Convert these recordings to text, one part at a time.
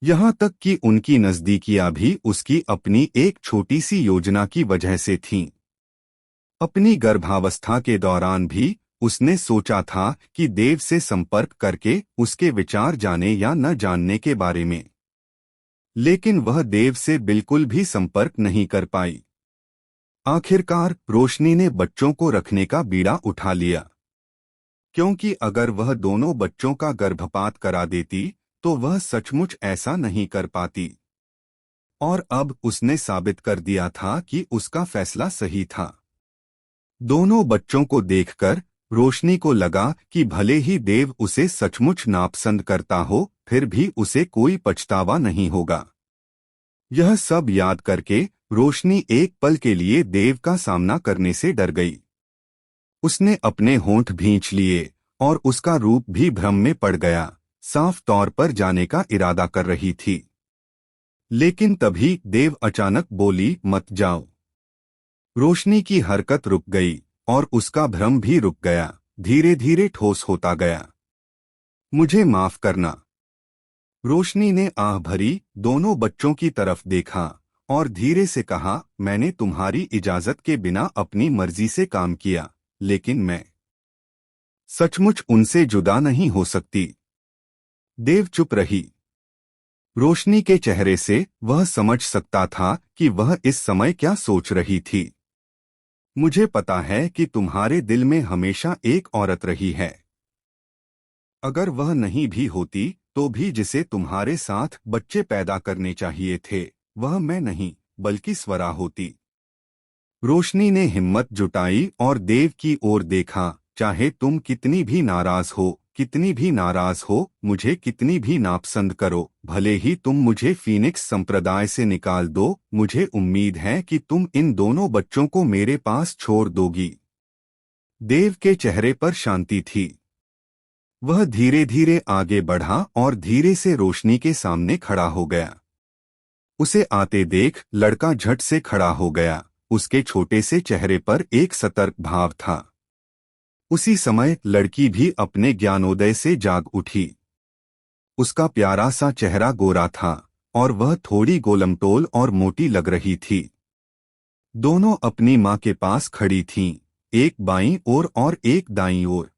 यहाँ तक कि उनकी नजदीकियां भी उसकी अपनी एक छोटी सी योजना की वजह से थीं। अपनी गर्भावस्था के दौरान भी उसने सोचा था कि देव से संपर्क करके उसके विचार जाने या न जानने के बारे में, लेकिन वह देव से बिल्कुल भी संपर्क नहीं कर पाई। आखिरकार रोशनी ने बच्चों को रखने का बीड़ा उठा लिया, क्योंकि अगर वह दोनों बच्चों का गर्भपात करा देती तो वह सचमुच ऐसा नहीं कर पाती। और अब उसने साबित कर दिया था कि उसका फैसला सही था। दोनों बच्चों को देखकर रोशनी को लगा कि भले ही देव उसे सचमुच नापसंद करता हो, फिर भी उसे कोई पछतावा नहीं होगा। यह सब याद करके रोशनी एक पल के लिए देव का सामना करने से डर गई। उसने अपने होंठ भींच लिए और उसका रूप भी भ्रम में पड़ गया। साफ तौर पर जाने का इरादा कर रही थी, लेकिन तभी देव अचानक बोली, मत जाओ। रोशनी की हरकत रुक गई और उसका भ्रम भी रुक गया, धीरे धीरे ठोस होता गया। मुझे माफ करना। रोशनी ने आह भरी दोनों बच्चों की तरफ देखा और धीरे से कहा, मैंने तुम्हारी इजाजत के बिना अपनी मर्जी से काम किया, लेकिन मैं सचमुच उनसे जुदा नहीं हो सकती। देव चुप रही। रोशनी के चेहरे से वह समझ सकता था कि वह इस समय क्या सोच रही थी। मुझे पता है कि तुम्हारे दिल में हमेशा एक औरत रही है। अगर वह नहीं भी होती तो भी जिसे तुम्हारे साथ बच्चे पैदा करने चाहिए थे, वह मैं नहीं बल्कि स्वरा होती। रोशनी ने हिम्मत जुटाई और देव की ओर देखा। चाहे तुम कितनी भी नाराज हो, कितनी भी नाराज हो, मुझे कितनी भी नापसंद करो, भले ही तुम मुझे फीनिक्स संप्रदाय से निकाल दो, मुझे उम्मीद है कि तुम इन दोनों बच्चों को मेरे पास छोड़ दोगी। देव के चेहरे पर शांति थी। वह धीरे धीरे आगे बढ़ा और धीरे से रोशनी के सामने खड़ा हो गया। उसे आते देख लड़का झट से खड़ा हो गया। उसके छोटे से चेहरे पर एक सतर्क भाव था। उसी समय लड़की भी अपने ज्ञानोदय से जाग उठी। उसका प्यारा सा चेहरा गोरा था और वह थोड़ी गोलमटोल और मोटी लग रही थी। दोनों अपनी माँ के पास खड़ी थीं, एक बाईं ओर और एक दाईं ओर।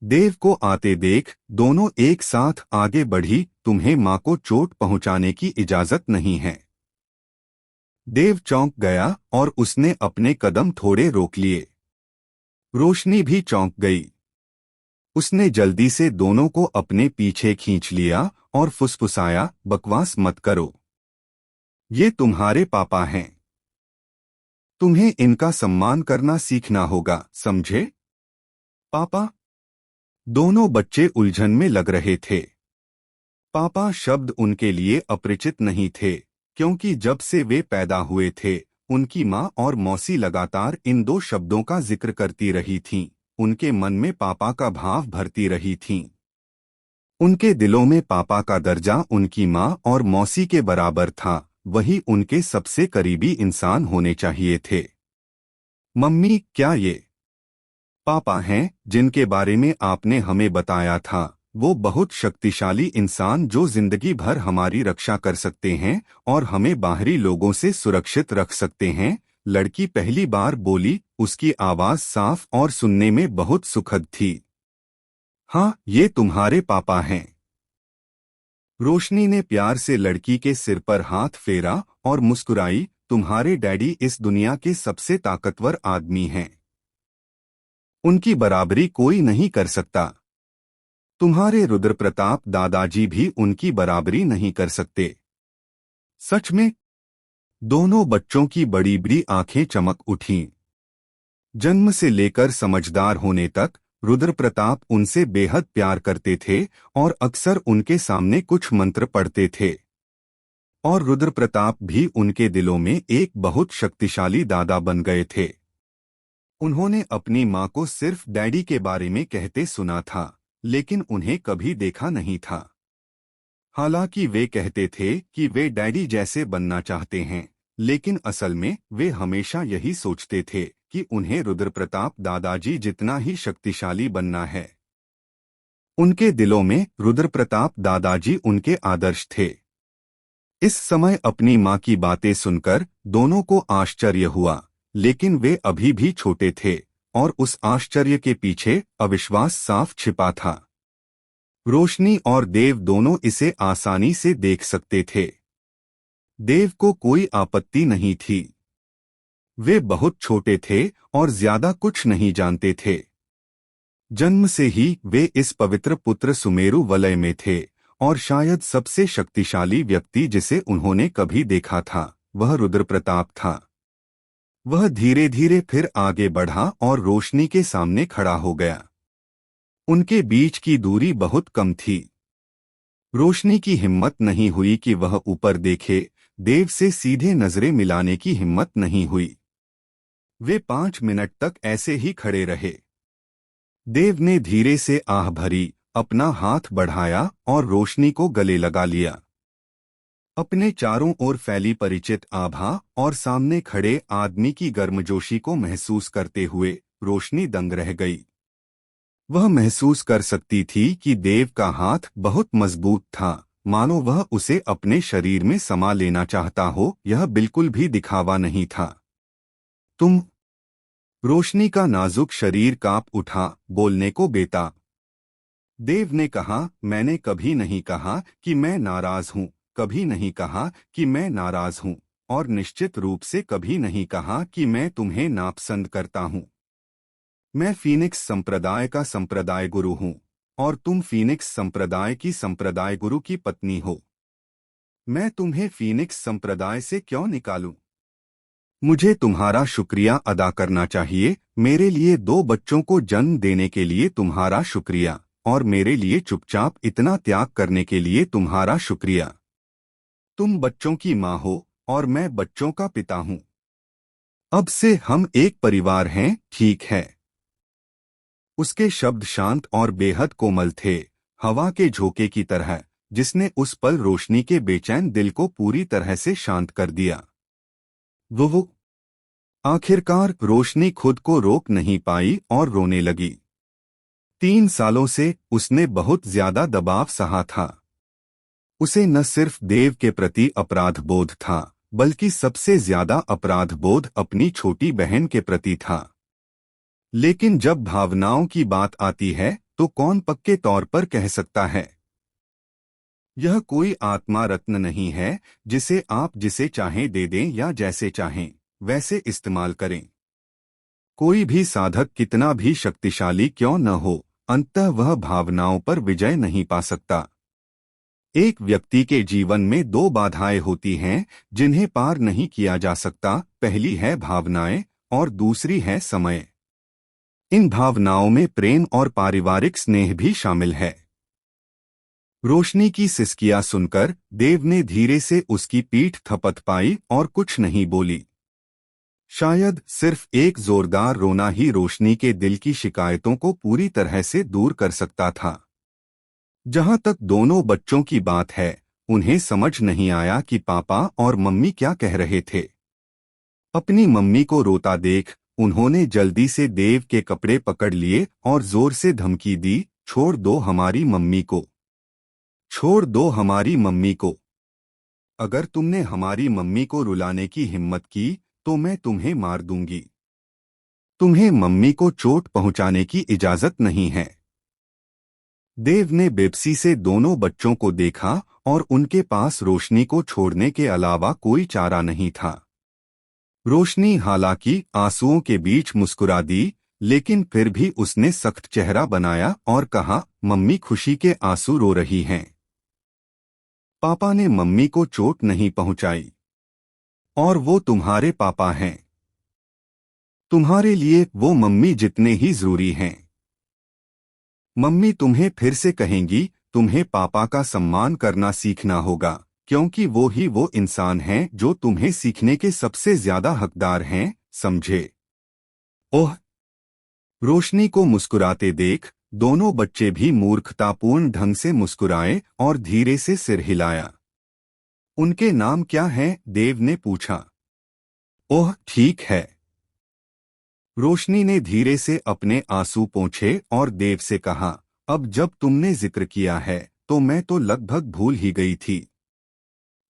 देव को आते देख दोनों एक साथ आगे बढ़ी। तुम्हें माँ को चोट पहुंचाने की इजाजत नहीं है। देव चौंक गया और उसने अपने कदम थोड़े रोक लिए। रोशनी भी चौंक गई। उसने जल्दी से दोनों को अपने पीछे खींच लिया और फुसफुसाया, बकवास मत करो। ये तुम्हारे पापा हैं। तुम्हें इनका सम्मान करना सीखना होगा, समझे? पापा? दोनों बच्चे उलझन में लग रहे थे। पापा शब्द उनके लिए अपरिचित नहीं थे, क्योंकि जब से वे पैदा हुए थे उनकी माँ और मौसी लगातार इन दो शब्दों का जिक्र करती रही थीं। उनके मन में पापा का भाव भरती रही थीं। उनके दिलों में पापा का दर्जा उनकी माँ और मौसी के बराबर था। वही उनके सबसे करीबी इंसान होने चाहिए थे। मम्मी, क्या ये पापा हैं जिनके बारे में आपने हमें बताया था? वो बहुत शक्तिशाली इंसान जो जिंदगी भर हमारी रक्षा कर सकते हैं और हमें बाहरी लोगों से सुरक्षित रख सकते हैं। लड़की पहली बार बोली। उसकी आवाज साफ और सुनने में बहुत सुखद थी। हाँ, ये तुम्हारे पापा हैं। रोशनी ने प्यार से लड़की के सिर पर हाथ फेरा और मुस्कुराई। तुम्हारे डैडी इस दुनिया के सबसे ताकतवर आदमी हैं। उनकी बराबरी कोई नहीं कर सकता। तुम्हारे रुद्रप्रताप दादाजी भी उनकी बराबरी नहीं कर सकते। सच में? दोनों बच्चों की बड़ी बड़ी आंखें चमक उठीं। जन्म से लेकर समझदार होने तक रुद्रप्रताप उनसे बेहद प्यार करते थे और अक्सर उनके सामने कुछ मंत्र पढ़ते थे। और रुद्रप्रताप भी उनके दिलों में एक बहुत शक्तिशाली दादा बन गए थे। उन्होंने अपनी माँ को सिर्फ डैडी के बारे में कहते सुना था, लेकिन उन्हें कभी देखा नहीं था। हालांकि वे कहते थे कि वे डैडी जैसे बनना चाहते हैं, लेकिन असल में वे हमेशा यही सोचते थे कि उन्हें रुद्रप्रताप दादाजी जितना ही शक्तिशाली बनना है। उनके दिलों में रुद्रप्रताप दादाजी उनके आदर्श थे। इस समय अपनी माँ की बातें सुनकर दोनों को आश्चर्य हुआ, लेकिन वे अभी भी छोटे थे और उस आश्चर्य के पीछे अविश्वास साफ छिपा था। रोशनी और देव दोनों इसे आसानी से देख सकते थे। देव को कोई आपत्ति नहीं थी। वे बहुत छोटे थे और ज्यादा कुछ नहीं जानते थे। जन्म से ही वे इस पवित्र पुत्र सुमेरु वलय में थे और शायद सबसे शक्तिशाली व्यक्ति जिसे उन्होंने कभी देखा था वह रुद्र प्रताप था। वह धीरे धीरे फिर आगे बढ़ा और रोशनी के सामने खड़ा हो गया। उनके बीच की दूरी बहुत कम थी। रोशनी की हिम्मत नहीं हुई कि वह ऊपर देखे, देव से सीधे नजरें मिलाने की हिम्मत नहीं हुई। वे 5 मिनट तक ऐसे ही खड़े रहे। देव ने धीरे से आह भरी, अपना हाथ बढ़ाया और रोशनी को गले लगा लिया। अपने चारों ओर फैली परिचित आभा और सामने खड़े आदमी की गर्मजोशी को महसूस करते हुए रोशनी दंग रह गई। वह महसूस कर सकती थी कि देव का हाथ बहुत मजबूत था, मानो वह उसे अपने शरीर में समा लेना चाहता हो। यह बिल्कुल भी दिखावा नहीं था। तुम? रोशनी का नाजुक शरीर कांप उठा, बोलने को बेताब। देव ने कहा, मैंने कभी नहीं कहा कि मैं नाराज हूँ, कभी नहीं कहा कि मैं नाराज हूँ, और निश्चित रूप से कभी नहीं कहा कि मैं तुम्हें नापसंद करता हूँ। मैं फीनिक्स संप्रदाय का संप्रदाय गुरु हूँ और तुम फीनिक्स संप्रदाय की संप्रदाय गुरु की पत्नी हो। मैं तुम्हें फीनिक्स संप्रदाय से क्यों निकालूं? मुझे तुम्हारा शुक्रिया अदा करना चाहिए, मेरे लिए 2 बच्चों को जन्म देने के लिए तुम्हारा शुक्रिया, और मेरे लिए चुपचाप इतना त्याग करने के लिए तुम्हारा शुक्रिया। तुम बच्चों की माँ हो और मैं बच्चों का पिता हूँ। अब से हम एक परिवार हैं, ठीक है? उसके शब्द शांत और बेहद कोमल थे, हवा के झोंके की तरह, जिसने उस पल रोशनी के बेचैन दिल को पूरी तरह से शांत कर दिया। वो आखिरकार रोशनी खुद को रोक नहीं पाई और रोने लगी। 3 सालों से उसने बहुत ज्यादा दबाव सहा था। उसे न सिर्फ देव के प्रति अपराध बोध था, बल्कि सबसे ज्यादा अपराध बोध अपनी छोटी बहन के प्रति था। लेकिन जब भावनाओं की बात आती है तो कौन पक्के तौर पर कह सकता है? यह कोई आत्मा रत्न नहीं है जिसे आप जिसे चाहें दे दें या जैसे चाहें वैसे इस्तेमाल करें। कोई भी साधक कितना भी शक्तिशाली क्यों न हो, अंततः वह भावनाओं पर विजय नहीं पा सकता। एक व्यक्ति के जीवन में 2 बाधाएं होती हैं जिन्हें पार नहीं किया जा सकता। पहली है भावनाएं और दूसरी है समय। इन भावनाओं में प्रेम और पारिवारिक स्नेह भी शामिल है। रोशनी की सिसकियां सुनकर देव ने धीरे से उसकी पीठ थपथपाई और कुछ नहीं बोली। शायद सिर्फ एक जोरदार रोना ही रोशनी के दिल की शिकायतों को पूरी तरह से दूर कर सकता था। जहां तक दोनों बच्चों की बात है, उन्हें समझ नहीं आया कि पापा और मम्मी क्या कह रहे थे। अपनी मम्मी को रोता देख उन्होंने जल्दी से देव के कपड़े पकड़ लिए और जोर से धमकी दी, छोड़ दो हमारी मम्मी को, छोड़ दो हमारी मम्मी को। अगर तुमने हमारी मम्मी को रुलाने की हिम्मत की तो मैं तुम्हें मार दूंगी। तुम्हें मम्मी को चोट पहुंचाने की इजाजत नहीं है। देव ने बेबसी से दोनों बच्चों को देखा और उनके पास रोशनी को छोड़ने के अलावा कोई चारा नहीं था। रोशनी हालांकि आंसुओं के बीच मुस्कुरा दी, लेकिन फिर भी उसने सख्त चेहरा बनाया और कहा, मम्मी खुशी के आंसू रो रही हैं। पापा ने मम्मी को चोट नहीं पहुंचाई और वो तुम्हारे पापा हैं। तुम्हारे लिए वो मम्मी जितने ही जरूरी हैं। मम्मी तुम्हें फिर से कहेंगी, तुम्हें पापा का सम्मान करना सीखना होगा, क्योंकि वो ही वो इंसान हैं जो तुम्हें सीखने के सबसे ज्यादा हकदार हैं, समझे? ओह! रोशनी को मुस्कुराते देख दोनों बच्चे भी मूर्खतापूर्ण ढंग से मुस्कुराए और धीरे से सिर हिलाया। उनके नाम क्या हैं? देव ने पूछा। ओह, ठीक है। रोशनी ने धीरे से अपने आंसू पोंछे और देव से कहा, अब जब तुमने जिक्र किया है तो मैं तो लगभग भूल ही गई थी।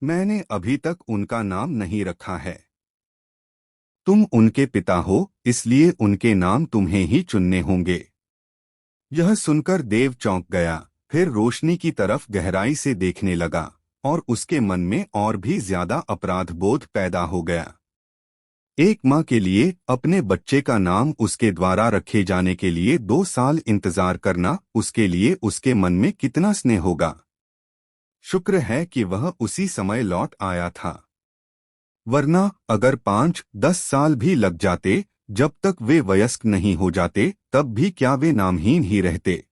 मैंने अभी तक उनका नाम नहीं रखा है। तुम उनके पिता हो, इसलिए उनके नाम तुम्हें ही चुनने होंगे। यह सुनकर देव चौंक गया, फिर रोशनी की तरफ गहराई से देखने लगा और उसके मन में और भी ज्यादा अपराध बोध पैदा हो गया। एक माँ के लिए अपने बच्चे का नाम उसके द्वारा रखे जाने के लिए 2 साल इंतजार करना, उसके लिए उसके मन में कितना स्नेह होगा। शुक्र है कि वह उसी समय लौट आया था, वरना अगर 5-10 साल भी लग जाते, जब तक वे वयस्क नहीं हो जाते, तब भी क्या वे नामहीन ही रहते।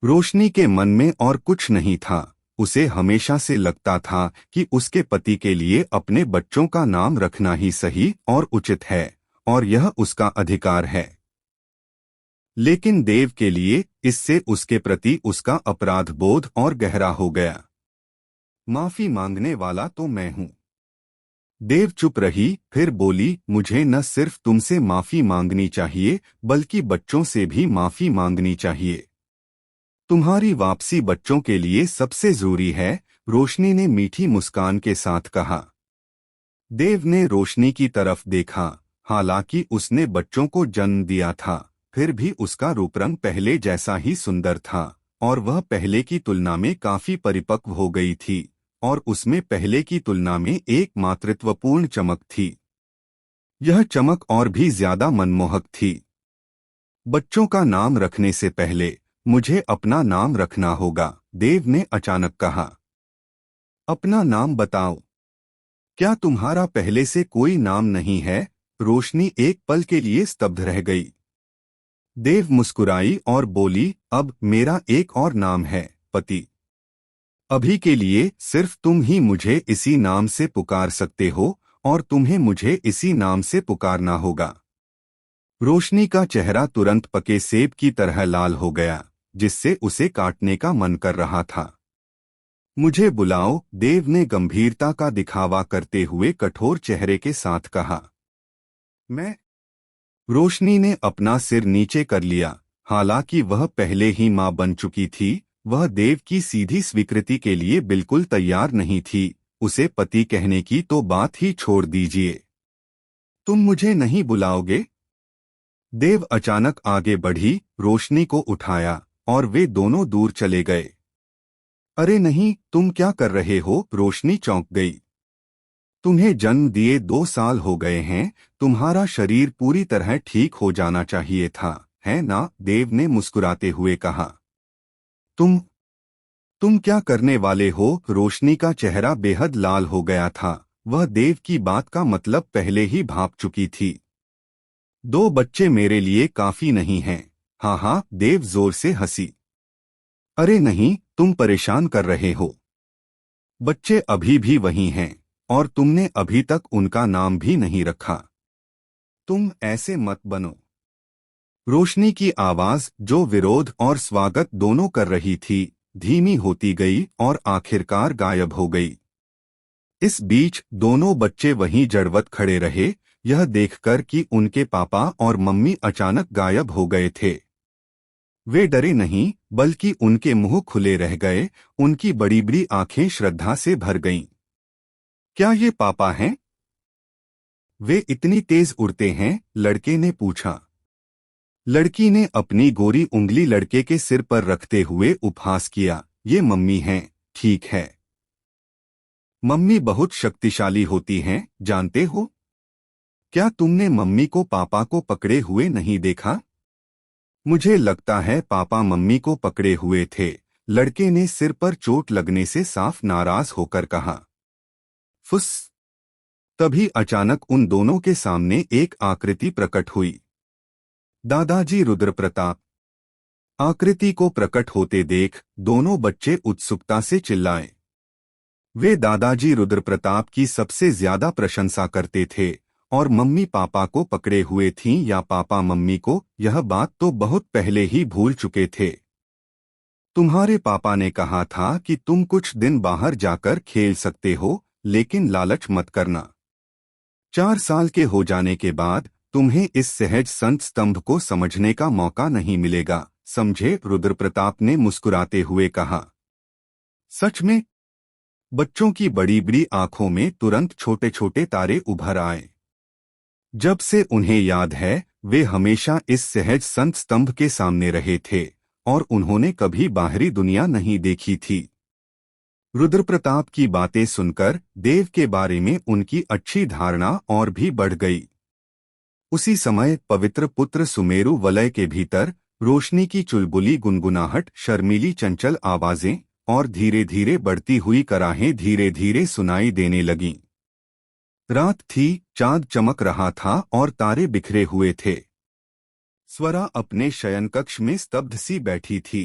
रोशनी के मन में और कुछ नहीं था। उसे हमेशा से लगता था कि उसके पति के लिए अपने बच्चों का नाम रखना ही सही और उचित है, और यह उसका अधिकार है। लेकिन देव के लिए इससे उसके प्रति उसका अपराध बोध और गहरा हो गया। माफी मांगने वाला तो मैं हूँ। देव चुप रही, फिर बोली, मुझे न सिर्फ तुमसे माफी मांगनी चाहिए, बल्कि बच्चों से भी माफी मांगनी चाहिए। तुम्हारी वापसी बच्चों के लिए सबसे जरूरी है, रोशनी ने मीठी मुस्कान के साथ कहा। देव ने रोशनी की तरफ देखा। हालांकि उसने बच्चों को जन्म दिया था, फिर भी उसका रूप रंग पहले जैसा ही सुंदर था, और वह पहले की तुलना में काफी परिपक्व हो गई थी, और उसमें पहले की तुलना में एक मातृत्वपूर्ण चमक थी। यह चमक और भी ज्यादा मनमोहक थी। बच्चों का नाम रखने से पहले मुझे अपना नाम रखना होगा, देव ने अचानक कहा। अपना नाम बताओ। क्या तुम्हारा पहले से कोई नाम नहीं है? रोशनी एक पल के लिए स्तब्ध रह गई। देव मुस्कुराई और बोली, अब मेरा एक और नाम है, पति। अभी के लिए सिर्फ तुम ही मुझे इसी नाम से पुकार सकते हो, और तुम्हें मुझे इसी नाम से पुकारना होगा। रोशनी का चेहरा तुरंत पके सेब की तरह लाल हो गया, जिससे उसे काटने का मन कर रहा था। मुझे बुलाओ, देव ने गंभीरता का दिखावा करते हुए कठोर चेहरे के साथ कहा। मैं? रोशनी ने अपना सिर नीचे कर लिया। हालांकि वह पहले ही मां बन चुकी थी, वह देव की सीधी स्वीकृति के लिए बिल्कुल तैयार नहीं थी। उसे पति कहने की तो बात ही छोड़ दीजिए। तुम मुझे नहीं बुलाओगे? देव अचानक आगे बढ़ी, रोशनी को उठाया, और वे दोनों दूर चले गए। अरे नहीं, तुम क्या कर रहे हो? रोशनी चौंक गई। तुम्हें जन्म दिए 2 साल हो गए हैं, तुम्हारा शरीर पूरी तरह ठीक हो जाना चाहिए था, है ना? देव ने मुस्कुराते हुए कहा। तुम क्या करने वाले हो? रोशनी का चेहरा बेहद लाल हो गया था। वह देव की बात का मतलब पहले ही भांप चुकी थी। 2 बच्चे मेरे लिए काफी नहीं हैं। हाँ हाँ, देव जोर से हंसी। अरे नहीं, तुम परेशान कर रहे हो। बच्चे अभी भी वही हैं, और तुमने अभी तक उनका नाम भी नहीं रखा। तुम ऐसे मत बनो। रोशनी की आवाज, जो विरोध और स्वागत दोनों कर रही थी, धीमी होती गई और आखिरकार गायब हो गई। इस बीच दोनों बच्चे वहीं जड़वत खड़े रहे, यह देखकर कि उनके पापा और मम्मी अचानक गायब हो गए थे। वे डरे नहीं, बल्कि उनके मुंह खुले रह गए, उनकी बड़ी बड़ी आंखें श्रद्धा से भर गईं। क्या ये पापा हैं? वे इतनी तेज उड़ते हैं? लड़के ने पूछा। लड़की ने अपनी गोरी उंगली लड़के के सिर पर रखते हुए उपहास किया। ये मम्मी हैं, ठीक है। मम्मी बहुत शक्तिशाली होती हैं, जानते हो? क्या तुमने मम्मी को पापा को पकड़े हुए नहीं देखा? मुझे लगता है पापा मम्मी को पकड़े हुए थे, लड़के ने सिर पर चोट लगने से साफ नाराज होकर कहा। फुस! तभी अचानक उन दोनों के सामने एक आकृति प्रकट हुई। दादाजी रुद्रप्रताप। आकृति को प्रकट होते देख दोनों बच्चे उत्सुकता से चिल्लाए। वे दादाजी रुद्रप्रताप की सबसे ज्यादा प्रशंसा करते थे, और मम्मी पापा को पकड़े हुए थीं या पापा मम्मी को, यह बात तो बहुत पहले ही भूल चुके थे। तुम्हारे पापा ने कहा था कि तुम कुछ दिन बाहर जाकर खेल सकते हो, लेकिन लालच मत करना। 4 साल के हो जाने के बाद तुम्हें इस सहज संत स्तंभ को समझने का मौका नहीं मिलेगा, समझे? रुद्रप्रताप ने मुस्कुराते हुए कहा। सच में? बच्चों की बड़ी बड़ी आंखों में तुरंत छोटे छोटे तारे उभर आए। जब से उन्हें याद है, वे हमेशा इस सहज संत स्तंभ के सामने रहे थे और उन्होंने कभी बाहरी दुनिया नहीं देखी थी। रुद्रप्रताप की बातें सुनकर देव के बारे में उनकी अच्छी धारणा और भी बढ़ गई। उसी समय पवित्र पुत्र सुमेरु वलय के भीतर रोशनी की चुलबुली गुनगुनाहट, शर्मीली चंचल आवाजें और धीरे धीरे बढ़ती हुई कराहें धीरे धीरे सुनाई देने लगीं। रात थी, चांद चमक रहा था और तारे बिखरे हुए थे। स्वरा अपने शयनकक्ष में स्तब्ध सी बैठी थी।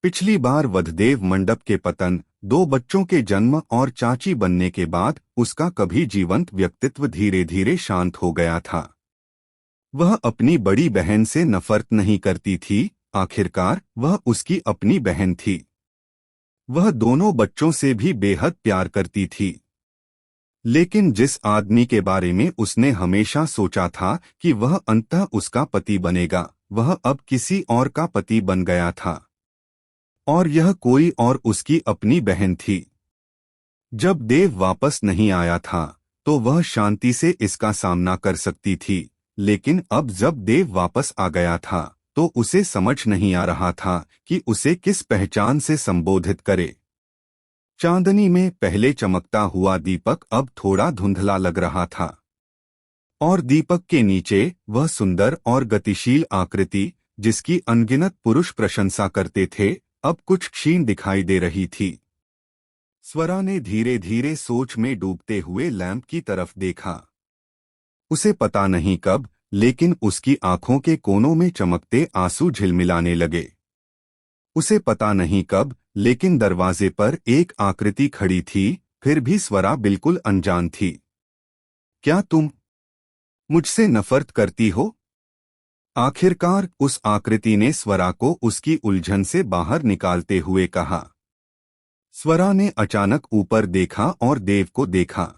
पिछली बार वधदेव मंडप के पतन, 2 बच्चों के जन्म और चाची बनने के बाद उसका कभी जीवंत व्यक्तित्व धीरे धीरे शांत हो गया था। वह अपनी बड़ी बहन से नफरत नहीं करती थी, आखिरकार वह उसकी अपनी बहन थी। वह दोनों बच्चों से भी बेहद प्यार करती थी। लेकिन जिस आदमी के बारे में उसने हमेशा सोचा था कि वह अंततः उसका पति बनेगा, वह अब किसी और का पति बन गया था। और यह कोई और उसकी अपनी बहन थी। जब देव वापस नहीं आया था तो वह शांति से इसका सामना कर सकती थी, लेकिन अब जब देव वापस आ गया था तो उसे समझ नहीं आ रहा था कि उसे किस पहचान से संबोधित करे। चांदनी में पहले चमकता हुआ दीपक अब थोड़ा धुंधला लग रहा था और दीपक के नीचे वह सुंदर और गतिशील आकृति, जिसकी अनगिनत पुरुष प्रशंसा करते थे, अब कुछ क्षीण दिखाई दे रही थी। स्वरा ने धीरे धीरे सोच में डूबते हुए लैंप की तरफ देखा। उसे पता नहीं कब, लेकिन उसकी आंखों के कोनों में चमकते आंसू झिलमिलाने लगे। उसे पता नहीं कब, लेकिन दरवाजे पर एक आकृति खड़ी थी, फिर भी स्वरा बिल्कुल अनजान थी। क्या तुम मुझसे नफरत करती हो? आखिरकार उस आकृति ने स्वरा को उसकी उलझन से बाहर निकालते हुए कहा। स्वरा ने अचानक ऊपर देखा और देव को देखा।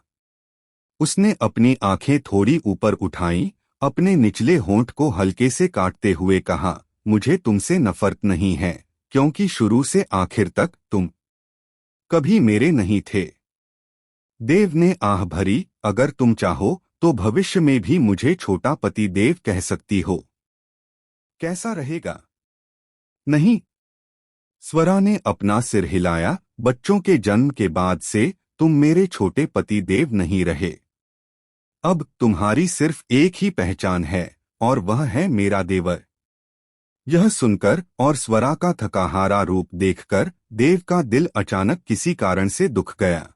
उसने अपनी आंखें थोड़ी ऊपर उठाईं, अपने निचले होंठ को हल्के से काटते हुए कहा, मुझे तुमसे नफरत नहीं है, क्योंकि शुरू से आखिर तक तुम कभी मेरे नहीं थे। देव ने आह भरी, अगर तुम चाहो तो भविष्य में भी मुझे छोटा पति देव कह सकती हो। कैसा रहेगा? नहीं। स्वरा ने अपना सिर हिलाया, बच्चों के जन्म के बाद से तुम मेरे छोटे पति देव नहीं रहे। अब तुम्हारी सिर्फ एक ही पहचान है और वह है मेरा देवर। यह सुनकर और स्वरा का थकाहारा रूप देखकर देव का दिल अचानक किसी कारण से दुख गया।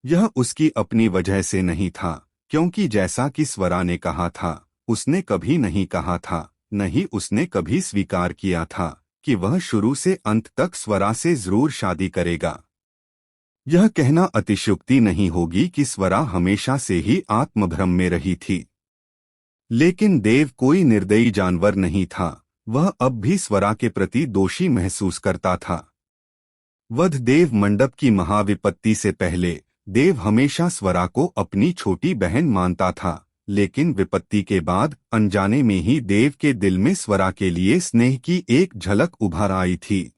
यह उसकी अपनी वजह से नहीं था, क्योंकि जैसा कि स्वरा ने कहा था, उसने कभी नहीं कहा था, न ही उसने कभी स्वीकार किया था कि वह शुरू से अंत तक स्वरा से जरूर शादी करेगा। यह कहना अतिशयोक्ति नहीं होगी कि स्वरा हमेशा से ही आत्मभ्रम में रही थी। लेकिन देव कोई निर्दयी जानवर नहीं था, वह अब भी स्वरा के प्रति दोषी महसूस करता था। वधदेव मंडप की महाविपत्ति से पहले देव हमेशा स्वरा को अपनी छोटी बहन मानता था, लेकिन विपत्ति के बाद अनजाने में ही देव के दिल में स्वरा के लिए स्नेह की एक झलक उभर आई थी।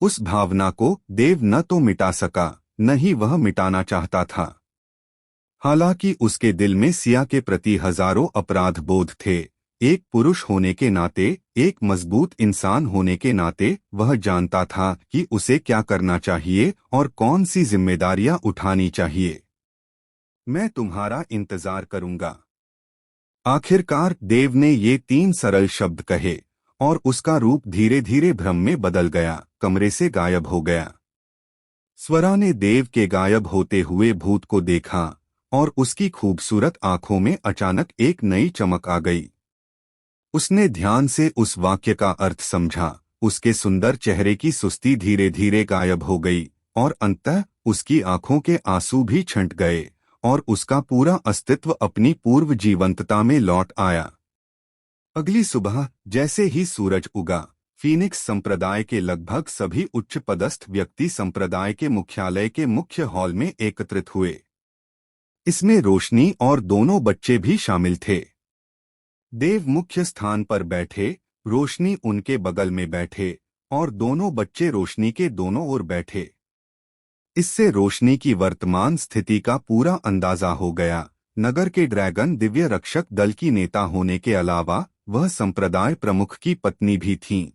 उस भावना को देव न तो मिटा सका, न ही वह मिटाना चाहता था। हालांकि उसके दिल में सिया के प्रति हजारों अपराध बोध थे, एक पुरुष होने के नाते, एक मजबूत इंसान होने के नाते वह जानता था कि उसे क्या करना चाहिए और कौन सी जिम्मेदारियां उठानी चाहिए। मैं तुम्हारा इंतजार करूंगा। आखिरकार देव ने ये 3 सरल शब्द कहे और उसका रूप धीरे धीरे भ्रम में बदल गया, कमरे से गायब हो गया। स्वरा ने देव के गायब होते हुए भूत को देखा और उसकी खूबसूरत आंखों में अचानक एक नई चमक आ गई। उसने ध्यान से उस वाक्य का अर्थ समझा, उसके सुंदर चेहरे की सुस्ती धीरे धीरे गायब हो गई और अंततः उसकी आंखों के आंसू भी छंट गए और उसका पूरा अस्तित्व अपनी पूर्व जीवंतता में लौट आया। अगली सुबह जैसे ही सूरज उगा, फीनिक्स संप्रदाय के लगभग सभी उच्च पदस्थ व्यक्ति संप्रदाय के मुख्यालय के मुख्य हॉल में एकत्रित हुए। इसमें रोशनी और दोनों बच्चे भी शामिल थे। देव मुख्य स्थान पर बैठे, रोशनी उनके बगल में बैठे और दोनों बच्चे रोशनी के दोनों ओर बैठे। इससे रोशनी की वर्तमान स्थिति का पूरा अंदाजा हो गया। नगर के ड्रैगन दिव्य रक्षक दल की नेता होने के अलावा वह संप्रदाय प्रमुख की पत्नी भी थीं।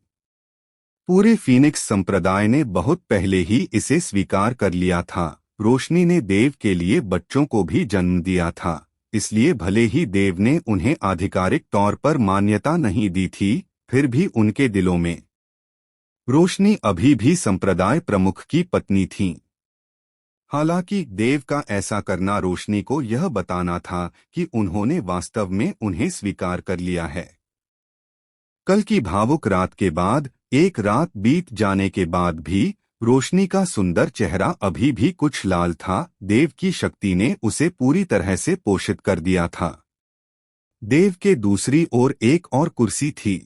पूरे फीनिक्स संप्रदाय ने बहुत पहले ही इसे स्वीकार कर लिया था। रोशनी ने देव के लिए बच्चों को भी जन्म दिया था, इसलिए भले ही देव ने उन्हें आधिकारिक तौर पर मान्यता नहीं दी थी, फिर भी उनके दिलों में रोशनी अभी भी संप्रदाय प्रमुख की पत्नी थी। हालांकि देव का ऐसा करना रोशनी को यह बताना था कि उन्होंने वास्तव में उन्हें स्वीकार कर लिया है। कल की भावुक रात के बाद एक रात बीत जाने के बाद भी रोशनी का सुंदर चेहरा अभी भी कुछ लाल था। देव की शक्ति ने उसे पूरी तरह से पोषित कर दिया था। देव के दूसरी ओर एक और कुर्सी थी।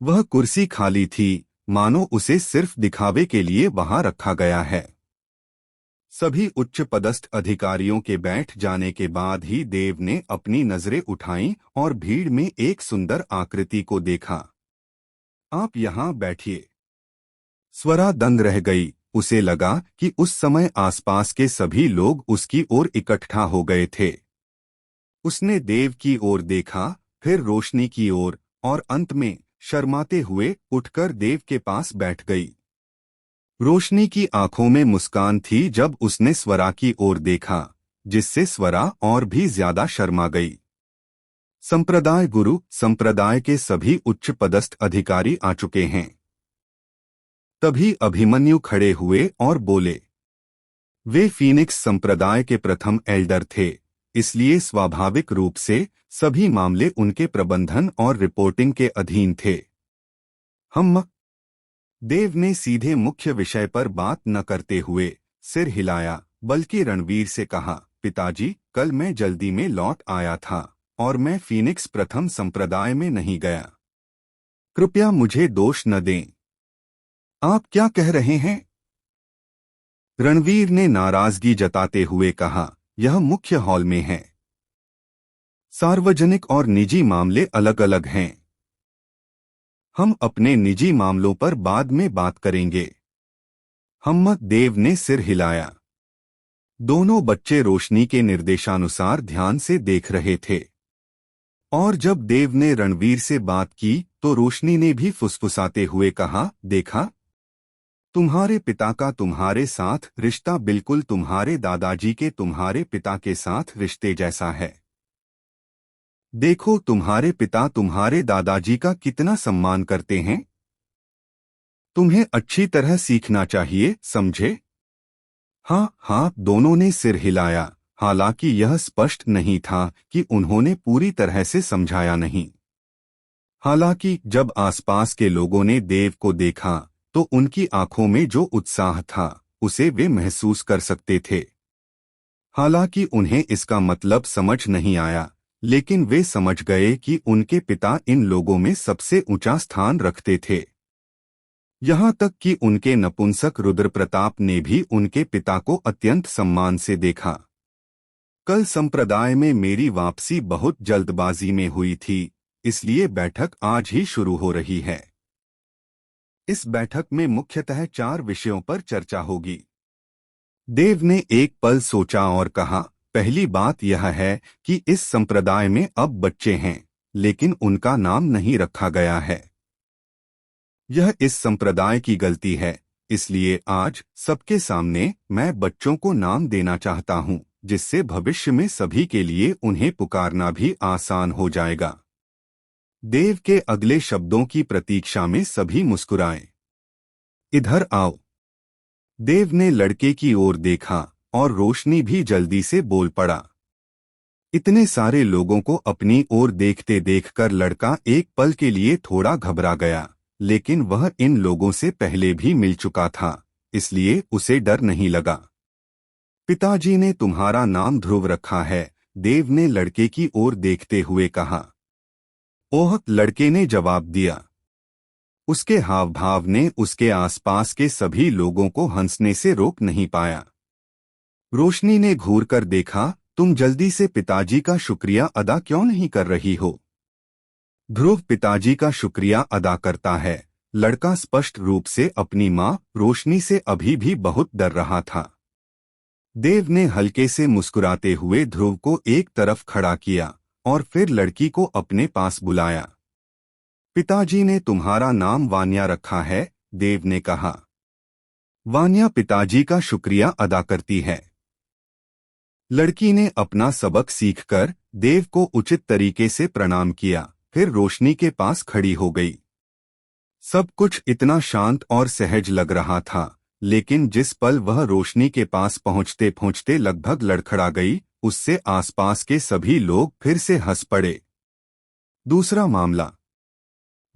वह कुर्सी खाली थी, मानो उसे सिर्फ दिखावे के लिए वहां रखा गया है। सभी उच्च पदस्थ अधिकारियों के बैठ जाने के बाद ही देव ने अपनी नजरें उठाईं और भीड़ में एक सुंदर आकृति को देखा। आप यहाँ बैठिए। स्वरा दंग रह गई। उसे लगा कि उस समय आसपास के सभी लोग उसकी ओर इकट्ठा हो गए थे। उसने देव की ओर देखा, फिर रोशनी की ओर, और अंत में शर्माते हुए उठकर देव के पास बैठ गई। रोशनी की आंखों में मुस्कान थी जब उसने स्वरा की ओर देखा, जिससे स्वरा और भी ज्यादा शर्मा गई। संप्रदाय गुरु, संप्रदाय के सभी उच्च पदस्थ अधिकारी आ चुके हैं। तभी अभिमन्यु खड़े हुए और बोले। वे फीनिक्स संप्रदाय के प्रथम एल्डर थे, इसलिए स्वाभाविक रूप से सभी मामले उनके प्रबंधन और रिपोर्टिंग के अधीन थे। हम देव ने सीधे मुख्य विषय पर बात न करते हुए सिर हिलाया, बल्कि रणवीर से कहा, पिताजी, कल मैं जल्दी में लौट आया था और मैं फीनिक्स प्रथम संप्रदाय में नहीं गया। कृपया मुझे दोष न दें। आप क्या कह रहे हैं? रणवीर ने नाराजगी जताते हुए कहा, यह मुख्य हॉल में है। सार्वजनिक और निजी मामले अलग अलग हैं। हम अपने निजी मामलों पर बाद में बात करेंगे। हम्मत देव ने सिर हिलाया। दोनों बच्चे रोशनी के निर्देशानुसार ध्यान से देख रहे थे, और जब देव ने रणवीर से बात की तो रोशनी ने भी फुसफुसाते हुए कहा, देखा, तुम्हारे पिता का तुम्हारे साथ रिश्ता बिल्कुल तुम्हारे दादाजी के तुम्हारे पिता के साथ रिश्ते जैसा है। देखो तुम्हारे पिता तुम्हारे दादाजी का कितना सम्मान करते हैं। तुम्हें अच्छी तरह सीखना चाहिए, समझे? हाँ हाँ, दोनों ने सिर हिलाया। हालांकि यह स्पष्ट नहीं था कि उन्होंने पूरी तरह से समझाया नहीं। हालांकि जब आसपास के लोगों ने देव को देखा तो उनकी आंखों में जो उत्साह था उसे वे महसूस कर सकते थे। हालांकि उन्हें इसका मतलब समझ नहीं आया, लेकिन वे समझ गए कि उनके पिता इन लोगों में सबसे ऊंचा स्थान रखते थे। यहाँ तक कि उनके नपुंसक रुद्र प्रताप ने भी उनके पिता को अत्यंत सम्मान से देखा। कल संप्रदाय में मेरी वापसी बहुत जल्दबाजी में हुई थी, इसलिए बैठक आज ही शुरू हो रही है। इस बैठक में मुख्यतः 4 विषयों पर चर्चा होगी। देव ने एक पल सोचा और कहा, पहली बात यह है कि इस संप्रदाय में अब बच्चे हैं, लेकिन उनका नाम नहीं रखा गया है। यह इस संप्रदाय की गलती है, इसलिए आज सबके सामने मैं बच्चों को नाम देना चाहता हूं, जिससे भविष्य में सभी के लिए उन्हें पुकारना भी आसान हो जाएगा। देव के अगले शब्दों की प्रतीक्षा में सभी मुस्कुराए। इधर आओ। देव ने लड़के की ओर देखा और रोशनी भी जल्दी से बोल पड़ा। इतने सारे लोगों को अपनी ओर देखते देखकर लड़का एक पल के लिए थोड़ा घबरा गया, लेकिन वह इन लोगों से पहले भी मिल चुका था, इसलिए उसे डर नहीं लगा। पिताजी ने तुम्हारा नाम ध्रुव रखा है, देव ने लड़के की ओर देखते हुए कहा। ओह, लड़के ने जवाब दिया। उसके हाव भाव ने उसके आसपास के सभी लोगों को हंसने से रोक नहीं पाया। रोशनी ने घूरकर देखा, तुम जल्दी से पिताजी का शुक्रिया अदा क्यों नहीं कर रही हो? ध्रुव पिताजी का शुक्रिया अदा करता है, लड़का स्पष्ट रूप से अपनी माँ रोशनी से अभी भी बहुत डर रहा था। देव ने हल्के से मुस्कुराते हुए ध्रुव को एक तरफ खड़ा किया और फिर लड़की को अपने पास बुलाया। पिताजी ने तुम्हारा नाम वान्या रखा है, देव ने कहा। वान्या पिताजी का शुक्रिया अदा करती है। लड़की ने अपना सबक सीखकर देव को उचित तरीके से प्रणाम किया, फिर रोशनी के पास खड़ी हो गई। सब कुछ इतना शांत और सहज लग रहा था, लेकिन जिस पल वह रोशनी के पास पहुंचते पहुंचते लगभग लड़खड़ा गई, उससे आसपास के सभी लोग फिर से हंस पड़े। दूसरा मामला।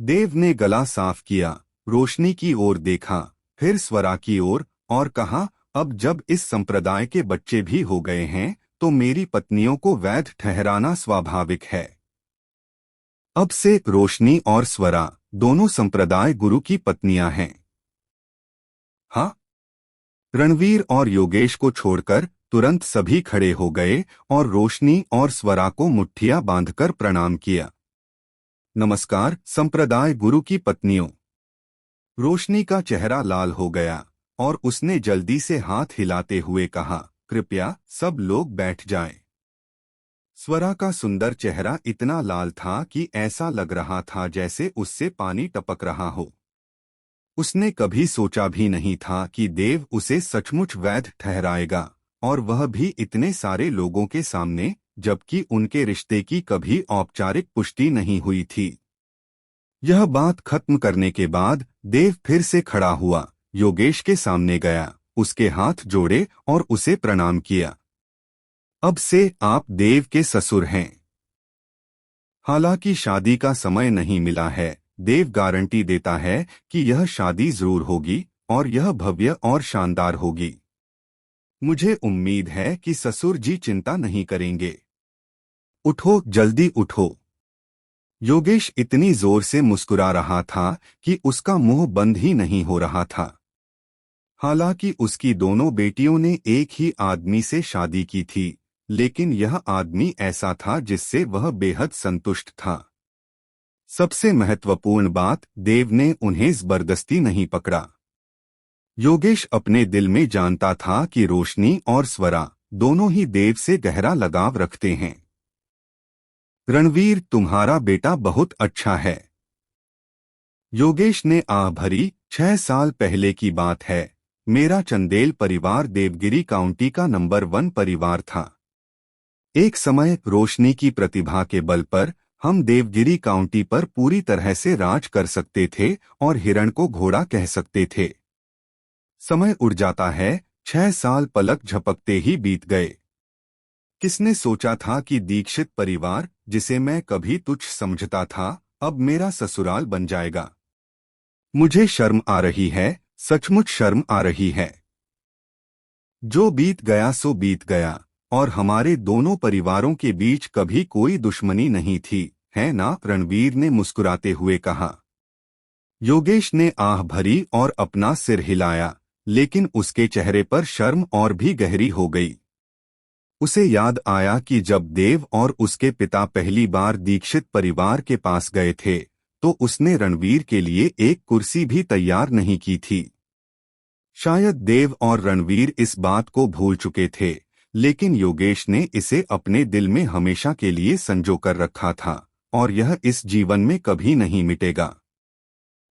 देव ने गला साफ किया, रोशनी की ओर देखा, फिर स्वरा की ओर और कहा, अब जब इस संप्रदाय के बच्चे भी हो गए हैं तो मेरी पत्नियों को वैध ठहराना स्वाभाविक है। अब से रोशनी और स्वरा दोनों संप्रदाय गुरु की पत्नियां हैं। हाँ। रणवीर और योगेश को छोड़कर तुरंत सभी खड़े हो गए और रोशनी और स्वरा को मुट्ठियां बांधकर प्रणाम किया। नमस्कार संप्रदाय गुरु की पत्नियों। रोशनी का चेहरा लाल हो गया और उसने जल्दी से हाथ हिलाते हुए कहा, कृपया सब लोग बैठ जाएं। स्वरा का सुंदर चेहरा इतना लाल था कि ऐसा लग रहा था जैसे उससे पानी टपक रहा हो। उसने कभी सोचा भी नहीं था कि देव उसे सचमुच वैध ठहराएगा, और वह भी इतने सारे लोगों के सामने, जबकि उनके रिश्ते की कभी औपचारिक पुष्टि नहीं हुई थी। यह बात खत्म करने के बाद देव फिर से खड़ा हुआ, योगेश के सामने गया, उसके हाथ जोड़े और उसे प्रणाम किया। अब से आप देव के ससुर हैं। हालांकि शादी का समय नहीं मिला है, देव गारंटी देता है कि यह शादी जरूर होगी और यह भव्य और शानदार होगी। मुझे उम्मीद है कि ससुर जी चिंता नहीं करेंगे। उठो, जल्दी उठो। योगेश इतनी जोर से मुस्कुरा रहा था कि उसका मुंह बंद ही नहीं हो रहा था। हालांकि उसकी दोनों बेटियों ने एक ही आदमी से शादी की थी, लेकिन यह आदमी ऐसा था जिससे वह बेहद संतुष्ट था। सबसे महत्वपूर्ण बात, देव ने उन्हें जबरदस्ती नहीं पकड़ा। योगेश अपने दिल में जानता था कि रोशनी और स्वरा दोनों ही देव से गहरा लगाव रखते हैं। रणवीर, तुम्हारा बेटा बहुत अच्छा है। योगेश ने आह भरी। 6 साल पहले की बात है। मेरा चंदेल परिवार देवगिरी काउंटी का नंबर 1 परिवार था। एक समय रोशनी की प्रतिभा के बल पर हम देवगिरी काउंटी पर पूरी तरह से राज कर सकते थे और हिरण को घोड़ा कह सकते थे। समय उड़ जाता है, 6 साल पलक झपकते ही बीत गए। किसने सोचा था कि दीक्षित परिवार, जिसे मैं कभी तुच्छ समझता था, अब मेरा ससुराल बन जाएगा। मुझे शर्म आ रही है, सचमुच शर्म आ रही है। जो बीत गया सो बीत गया, और हमारे दोनों परिवारों के बीच कभी कोई दुश्मनी नहीं थी, है ना? रणवीर ने मुस्कुराते हुए कहा। योगेश ने आह भरी और अपना सिर हिलाया, लेकिन उसके चेहरे पर शर्म और भी गहरी हो गई। उसे याद आया कि जब देव और उसके पिता पहली बार दीक्षित परिवार के पास गए थे, तो उसने रणवीर के लिए एक कुर्सी भी तैयार नहीं की थी। शायद देव और रणवीर इस बात को भूल चुके थे, लेकिन योगेश ने इसे अपने दिल में हमेशा के लिए संजो कर रखा था, और यह इस जीवन में कभी नहीं मिटेगा।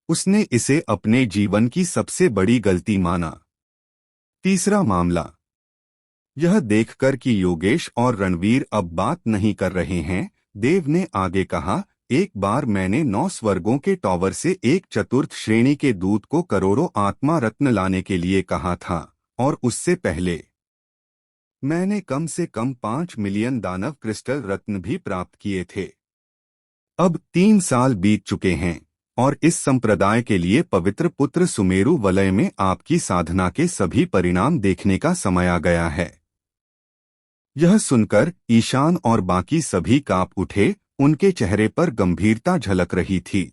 उसने इसे अपने जीवन की सबसे बड़ी गलती माना। तीसरा मामला। यह देखकर कि योगेश और रणवीर अब बात नहीं कर रहे हैं, देव ने आगे कहा, एक बार मैंने 9 स्वर्गों के टॉवर से एक चतुर्थ श्रेणी के दूत को करोड़ों आत्मा रत्न लाने के लिए कहा था, और उससे पहले मैंने कम से कम 5 मिलियन दानव क्रिस्टल रत्न भी प्राप्त किए थे। अब 3 साल बीत चुके हैं, और इस संप्रदाय के लिए पवित्र पुत्र सुमेरु वलय में आपकी साधना के सभी परिणाम देखने का समय आ गया है। यह सुनकर ईशान और बाकी सभी कांप उठे, उनके चेहरे पर गंभीरता झलक रही थी।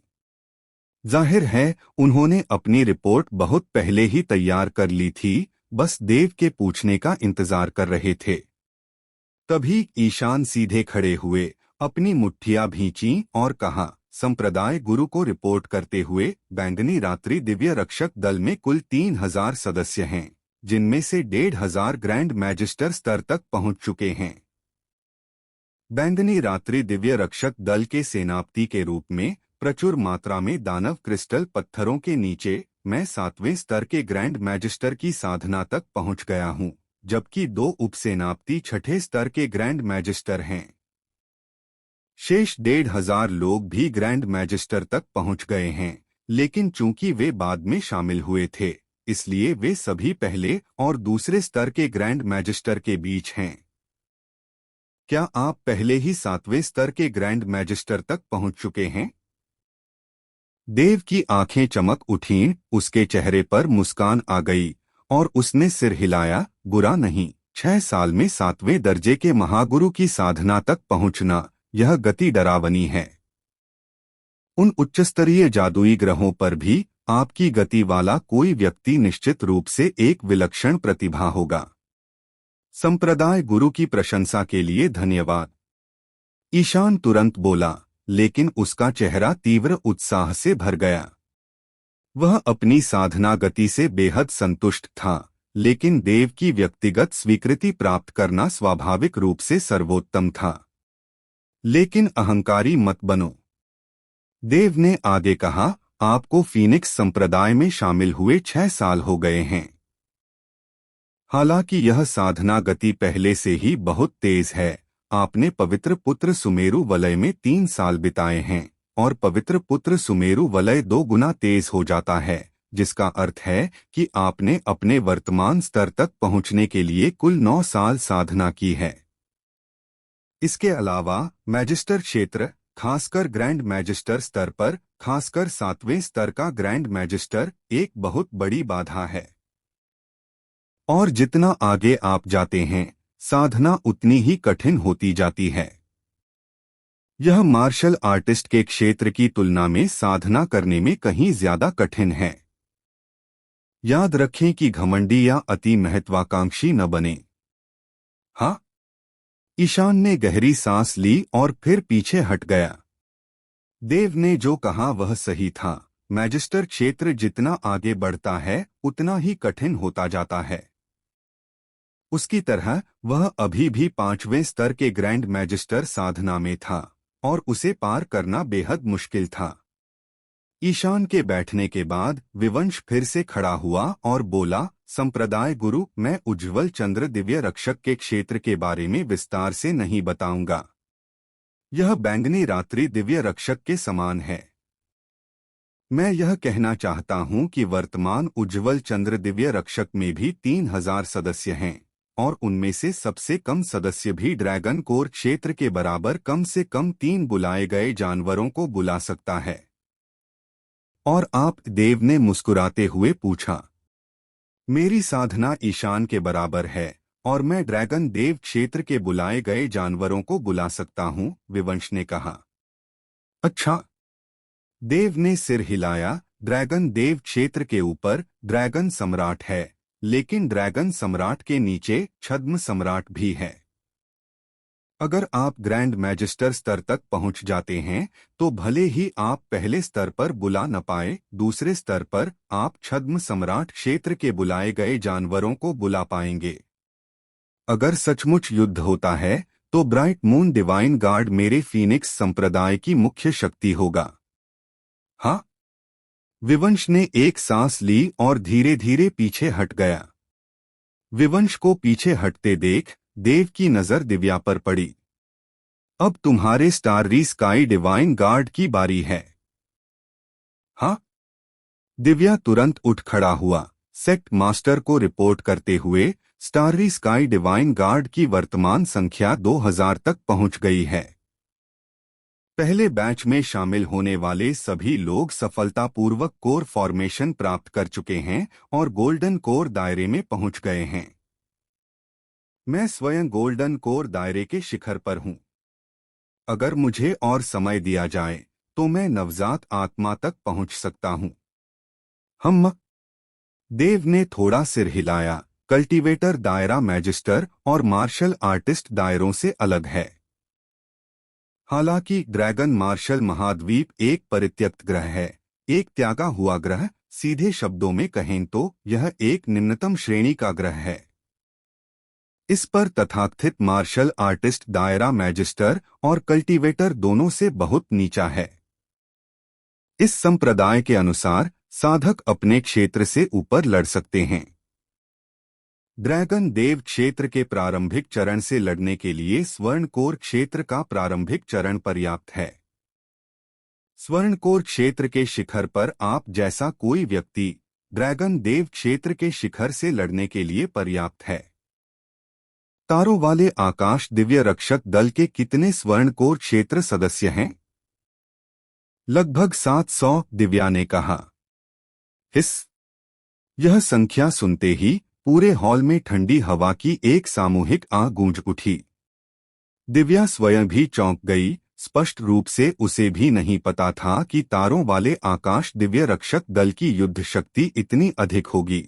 जाहिर है उन्होंने अपनी रिपोर्ट बहुत पहले ही तैयार कर ली थी, बस देव के पूछने का इंतजार कर रहे थे। तभी ईशान सीधे खड़े हुए, अपनी मुट्ठियां भींची और कहा, संप्रदाय गुरु को रिपोर्ट करते हुए बैंगनी रात्रि दिव्य रक्षक दल में कुल 3000 सदस्य हैं, जिनमें से 1500 ग्रैंड मैजिस्टर स्तर तक पहुंच चुके हैं। बैंगनी रात्रि दिव्य रक्षक दल के सेनापति के रूप में प्रचुर मात्रा में दानव क्रिस्टल पत्थरों के नीचे मैं 7वें स्तर के ग्रैंड मैजिस्टर की साधना तक पहुंच गया हूं, जबकि 2 उपसेनापति 6ठे स्तर के ग्रैंड मैजिस्टर हैं। शेष 1500 लोग भी ग्रैंड मैजिस्टर तक पहुंच गए हैं, लेकिन चूंकि वे बाद में शामिल हुए थे, इसलिए वे सभी पहले और दूसरे स्तर के ग्रैंड मैजिस्टर के बीच हैं। क्या आप पहले ही 7वें स्तर के ग्रैंड मैजिस्टर तक पहुंच चुके हैं? देव की आंखें चमक उठीं, उसके चेहरे पर मुस्कान आ गई और उसने सिर हिलाया। बुरा नहीं, 6 साल में 7वें दर्जे के महागुरु की साधना तक पहुंचना, यह गति डरावनी है। उन उच्चस्तरीय जादुई ग्रहों पर भी आपकी गति वाला कोई व्यक्ति निश्चित रूप से एक विलक्षण प्रतिभा होगा। संप्रदाय गुरु की प्रशंसा के लिए धन्यवाद। ईशान तुरंत बोला, लेकिन उसका चेहरा तीव्र उत्साह से भर गया। वह अपनी साधना गति से बेहद संतुष्ट था, लेकिन देव की व्यक्तिगत स्वीकृति प्राप्त करना स्वाभाविक रूप से सर्वोत्तम था। लेकिन अहंकारी मत बनो। देव ने आगे कहा, आपको फीनिक्स संप्रदाय में शामिल हुए 6 साल हो गए हैं। हालांकि यह साधना गति पहले से ही बहुत तेज है। आपने पवित्र पुत्र सुमेरु वलय में 3 साल बिताए हैं और पवित्र पुत्र सुमेरु वलय 2 गुना तेज हो जाता है, जिसका अर्थ है कि आपने अपने वर्तमान स्तर तक पहुंचने के लिए कुल 9 साल साधना की है। इसके अलावा मैजिस्टर क्षेत्र, खासकर ग्रैंड मैजिस्टर स्तर पर, खासकर 7वें स्तर का ग्रैंड मैजिस्टर, एक बहुत बड़ी बाधा है। और जितना आगे आप जाते हैं, साधना उतनी ही कठिन होती जाती है। यह मार्शल आर्टिस्ट के क्षेत्र की तुलना में साधना करने में कहीं ज्यादा कठिन है। याद रखें कि घमंडी या अति महत्वाकांक्षी न बने। हाँ? ईशान ने गहरी सांस ली और फिर पीछे हट गया। देव ने जो कहा वह सही था। मैजिस्टर क्षेत्र जितना आगे बढ़ता है, उतना ही कठिन होता जाता है। उसकी तरह वह अभी भी 5वें स्तर के ग्रैंड मैजिस्टर साधना में था और उसे पार करना बेहद मुश्किल था। ईशान के बैठने के बाद विवंश फिर से खड़ा हुआ और बोला, संप्रदाय गुरु, मैं उज्ज्वल चंद्र दिव्य रक्षक के क्षेत्र के बारे में विस्तार से नहीं बताऊंगा। यह बैंगनी रात्रि दिव्य रक्षक के समान है। मैं यह कहना चाहता हूं कि वर्तमान उज्ज्वल चंद्र दिव्य रक्षक में भी 3000 सदस्य हैं और उनमें से सबसे कम सदस्य भी ड्रैगन कोर क्षेत्र के बराबर कम से कम 3 बुलाए गए जानवरों को बुला सकता है। और आप? देव ने मुस्कुराते हुए पूछा। मेरी साधना ईशान के बराबर है और मैं ड्रैगन देव क्षेत्र के बुलाए गए जानवरों को बुला सकता हूं, विवंश ने कहा। अच्छा? देव ने सिर हिलाया। ड्रैगन देव क्षेत्र के ऊपर ड्रैगन सम्राट है, लेकिन ड्रैगन सम्राट के नीचे छद्म सम्राट भी है। अगर आप ग्रैंड मैजिस्टर स्तर तक पहुंच जाते हैं, तो भले ही आप पहले स्तर पर बुला न पाए, दूसरे स्तर पर आप छद्म सम्राट क्षेत्र के बुलाए गए जानवरों को बुला पाएंगे। अगर सचमुच युद्ध होता है, तो ब्राइट मून डिवाइन गार्ड मेरे फीनिक्स संप्रदाय की मुख्य शक्ति होगा। हाँ? विवंश ने एक सांस ली और धीरे धीरे पीछे हट गया। विवंश को पीछे हटते देख देव की नजर दिव्या पर पड़ी। अब तुम्हारे स्टाररी स्काई डिवाइन गार्ड की बारी है। हाँ? दिव्या तुरंत उठ खड़ा हुआ। सेक्ट मास्टर को रिपोर्ट करते हुए स्टाररी स्काई डिवाइन गार्ड की वर्तमान संख्या 2000 तक पहुंच गई है। पहले बैच में शामिल होने वाले सभी लोग सफलतापूर्वक कोर फॉर्मेशन प्राप्त कर चुके हैं और गोल्डन कोर दायरे में पहुंच गए हैं। मैं स्वयं गोल्डन कोर दायरे के शिखर पर हूं। अगर मुझे और समय दिया जाए, तो मैं नवजात आत्मा तक पहुंच सकता हूं। हम? देव ने थोड़ा सिर हिलाया। कल्टीवेटर दायरा मैजिस्टर और मार्शल आर्टिस्ट दायरों से अलग है। हालांकि ड्रैगन मार्शल महाद्वीप एक परित्यक्त ग्रह है, एक त्यागा हुआ ग्रह। सीधे शब्दों में कहें तो यह एक निम्नतम श्रेणी का ग्रह है। इस पर तथाकथित मार्शल आर्टिस्ट दायरा मैजिस्टर और कल्टीवेटर दोनों से बहुत नीचा है। इस संप्रदाय के अनुसार साधक अपने क्षेत्र से ऊपर लड़ सकते हैं। ड्रैगन देव क्षेत्र के प्रारंभिक चरण से लड़ने के लिए स्वर्णकोर क्षेत्र का प्रारंभिक चरण पर्याप्त है। स्वर्णकोर क्षेत्र के शिखर पर आप जैसा कोई व्यक्ति ड्रैगन देव क्षेत्र के शिखर से लड़ने के लिए पर्याप्त है। तारों वाले आकाश दिव्य रक्षक दल के कितने स्वर्णकोर क्षेत्र सदस्य हैं? लगभग 700, दिव्या ने कहा। यह संख्या सुनते ही पूरे हॉल में ठंडी हवा की एक सामूहिक आग गूंज उठी। दिव्या स्वयं भी चौंक गई। स्पष्ट रूप से उसे भी नहीं पता था कि तारों वाले आकाश दिव्य रक्षक दल की युद्ध शक्ति इतनी अधिक होगी।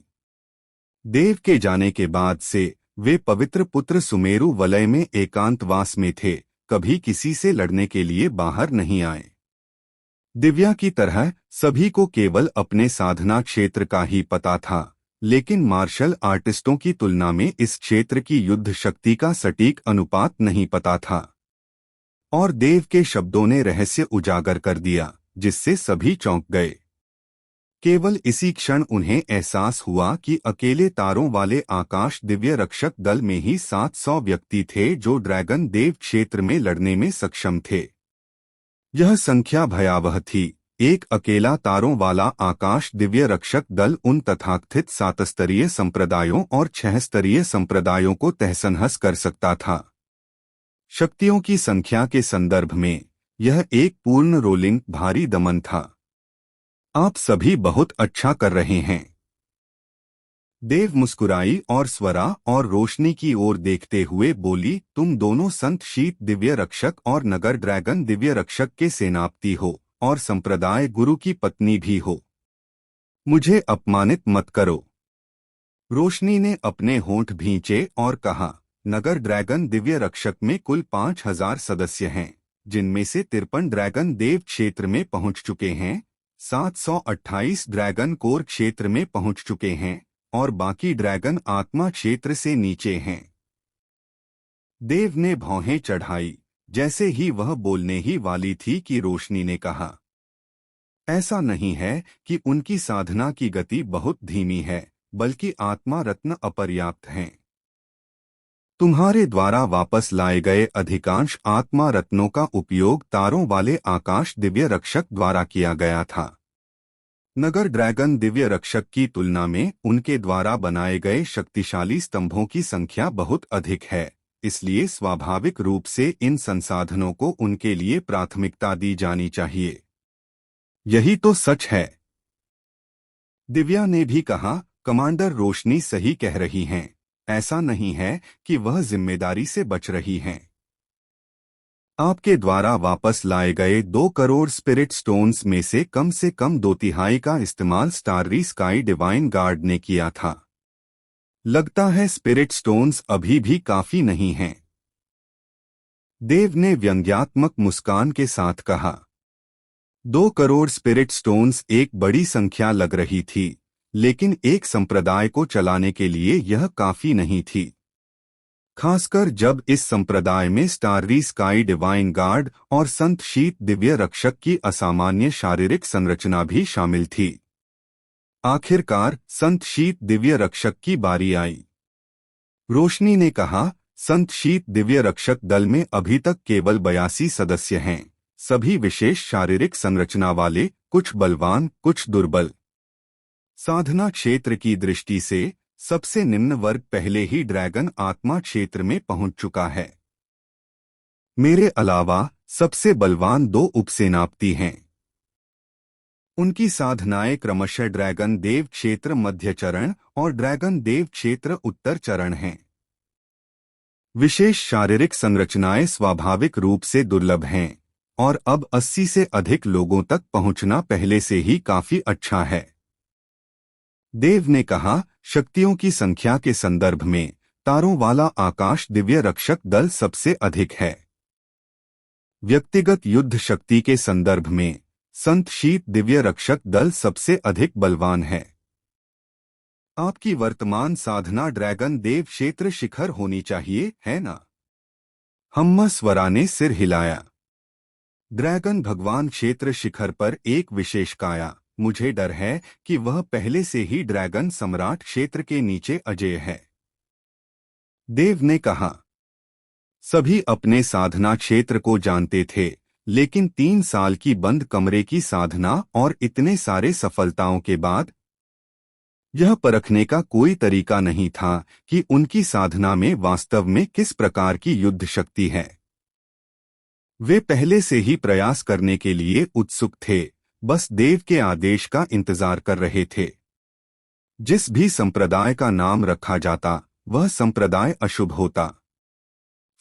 देव के जाने के बाद से वे पवित्र पुत्र सुमेरु वलय में एकांतवास में थे, कभी किसी से लड़ने के लिए बाहर नहीं आए। दिव्या की तरह सभी को केवल अपने साधना क्षेत्र का ही पता था, लेकिन मार्शल आर्टिस्टों की तुलना में इस क्षेत्र की युद्ध शक्ति का सटीक अनुपात नहीं पता था। और देव के शब्दों ने रहस्य उजागर कर दिया, जिससे सभी चौंक गए। केवल इसी क्षण उन्हें एहसास हुआ कि अकेले तारों वाले आकाश दिव्य रक्षक दल में ही 700 व्यक्ति थे जो ड्रैगन देव क्षेत्र में लड़ने में सक्षम थे। यह संख्या भयावह थी। एक अकेला तारों वाला आकाश दिव्य रक्षक दल उन तथाकथित 7 स्तरीय संप्रदायों और 6 स्तरीय संप्रदायों को तहस-नहस कर सकता था। शक्तियों की संख्या के संदर्भ में यह एक पूर्ण रोलिंग भारी दमन था। आप सभी बहुत अच्छा कर रहे हैं। देव मुस्कुराई और स्वरा और रोशनी की ओर देखते हुए बोली, तुम दोनों संत शीत दिव्य रक्षक और नगर ड्रैगन दिव्य रक्षक के सेनापति हो और संप्रदाय गुरु की पत्नी भी हो। मुझे अपमानित मत करो। रोशनी ने अपने होंठ भींचे और कहा, नगर ड्रैगन दिव्य रक्षक में कुल 5000 सदस्य हैं, जिनमें से 53 ड्रैगन देव क्षेत्र में पहुंच चुके हैं, 728 ड्रैगन कोर क्षेत्र में पहुंच चुके हैं और बाकी ड्रैगन आत्मा क्षेत्र से नीचे हैं। देव ने भौहें चढ़ाई। जैसे ही वह बोलने ही वाली थी कि रोशनी ने कहा, ऐसा नहीं है कि उनकी साधना की गति बहुत धीमी है, बल्कि आत्मा रत्न अपर्याप्त हैं। तुम्हारे द्वारा वापस लाए गए अधिकांश आत्मा रत्नों का उपयोग तारों वाले आकाश दिव्य रक्षक द्वारा किया गया था। नगर ड्रैगन दिव्य रक्षक की तुलना में उनके द्वारा बनाए गए शक्तिशाली स्तंभों की संख्या बहुत अधिक है, इसलिए स्वाभाविक रूप से इन संसाधनों को उनके लिए प्राथमिकता दी जानी चाहिए। यही तो सच है। दिव्या ने भी कहा, कमांडर रोशनी सही कह रही हैं। ऐसा नहीं है कि वह जिम्मेदारी से बच रही हैं। आपके द्वारा वापस लाए गए 2 करोड़ स्पिरिट स्टोन्स में से कम 2/3 का इस्तेमाल स्टाररी स्काई डिवाइन गार्ड ने किया था। लगता है स्पिरिट स्टोन्स अभी भी काफी नहीं हैं। देव ने व्यंग्यात्मक मुस्कान के साथ कहा। 2 करोड़ स्पिरिट स्टोन्स एक बड़ी संख्या लग रही थी, लेकिन एक संप्रदाय को चलाने के लिए यह काफी नहीं थी, खासकर जब इस संप्रदाय में स्टाररी स्काई डिवाइन गार्ड और संत शीत दिव्य रक्षक की असामान्य शारीरिक संरचना भी शामिल थी। आखिरकार संत शीत दिव्य रक्षक की बारी आई। रोशनी ने कहा, संत शीत दिव्य रक्षक दल में अभी तक केवल 82 सदस्य हैं, सभी विशेष शारीरिक संरचना वाले, कुछ बलवान कुछ दुर्बल। साधना क्षेत्र की दृष्टि से सबसे निम्न वर्ग पहले ही ड्रैगन आत्मा क्षेत्र में पहुंच चुका है। मेरे अलावा सबसे बलवान 2 उपसेनापति हैं। उनकी साधनाएं क्रमशः ड्रैगन देव क्षेत्र मध्य चरण और ड्रैगन देव क्षेत्र उत्तर चरण हैं। विशेष शारीरिक संरचनाएं स्वाभाविक रूप से दुर्लभ हैं और अब 80 से अधिक लोगों तक पहुंचना पहले से ही काफी अच्छा है। देव ने कहा, शक्तियों की संख्या के संदर्भ में तारों वाला आकाश दिव्य रक्षक दल सबसे अधिक है। व्यक्तिगत युद्ध शक्ति के संदर्भ में संत शीत दिव्य रक्षक दल सबसे अधिक बलवान है। आपकी वर्तमान साधना ड्रैगन देव क्षेत्र शिखर होनी चाहिए, है ना? हम्मा स्वरा ने सिर हिलाया। ड्रैगन भगवान क्षेत्र शिखर पर एक विशेष काया। मुझे डर है कि वह पहले से ही ड्रैगन सम्राट क्षेत्र के नीचे अजेय है। देव ने कहा। सभी अपने साधना क्षेत्र को जानते थे, लेकिन 3 साल की बंद कमरे की साधना और इतने सारे सफलताओं के बाद यह परखने का कोई तरीका नहीं था कि उनकी साधना में वास्तव में किस प्रकार की युद्ध शक्ति है। वे पहले से ही प्रयास करने के लिए उत्सुक थे, बस देव के आदेश का इंतजार कर रहे थे। जिस भी संप्रदाय का नाम रखा जाता, वह संप्रदाय अशुभ होता।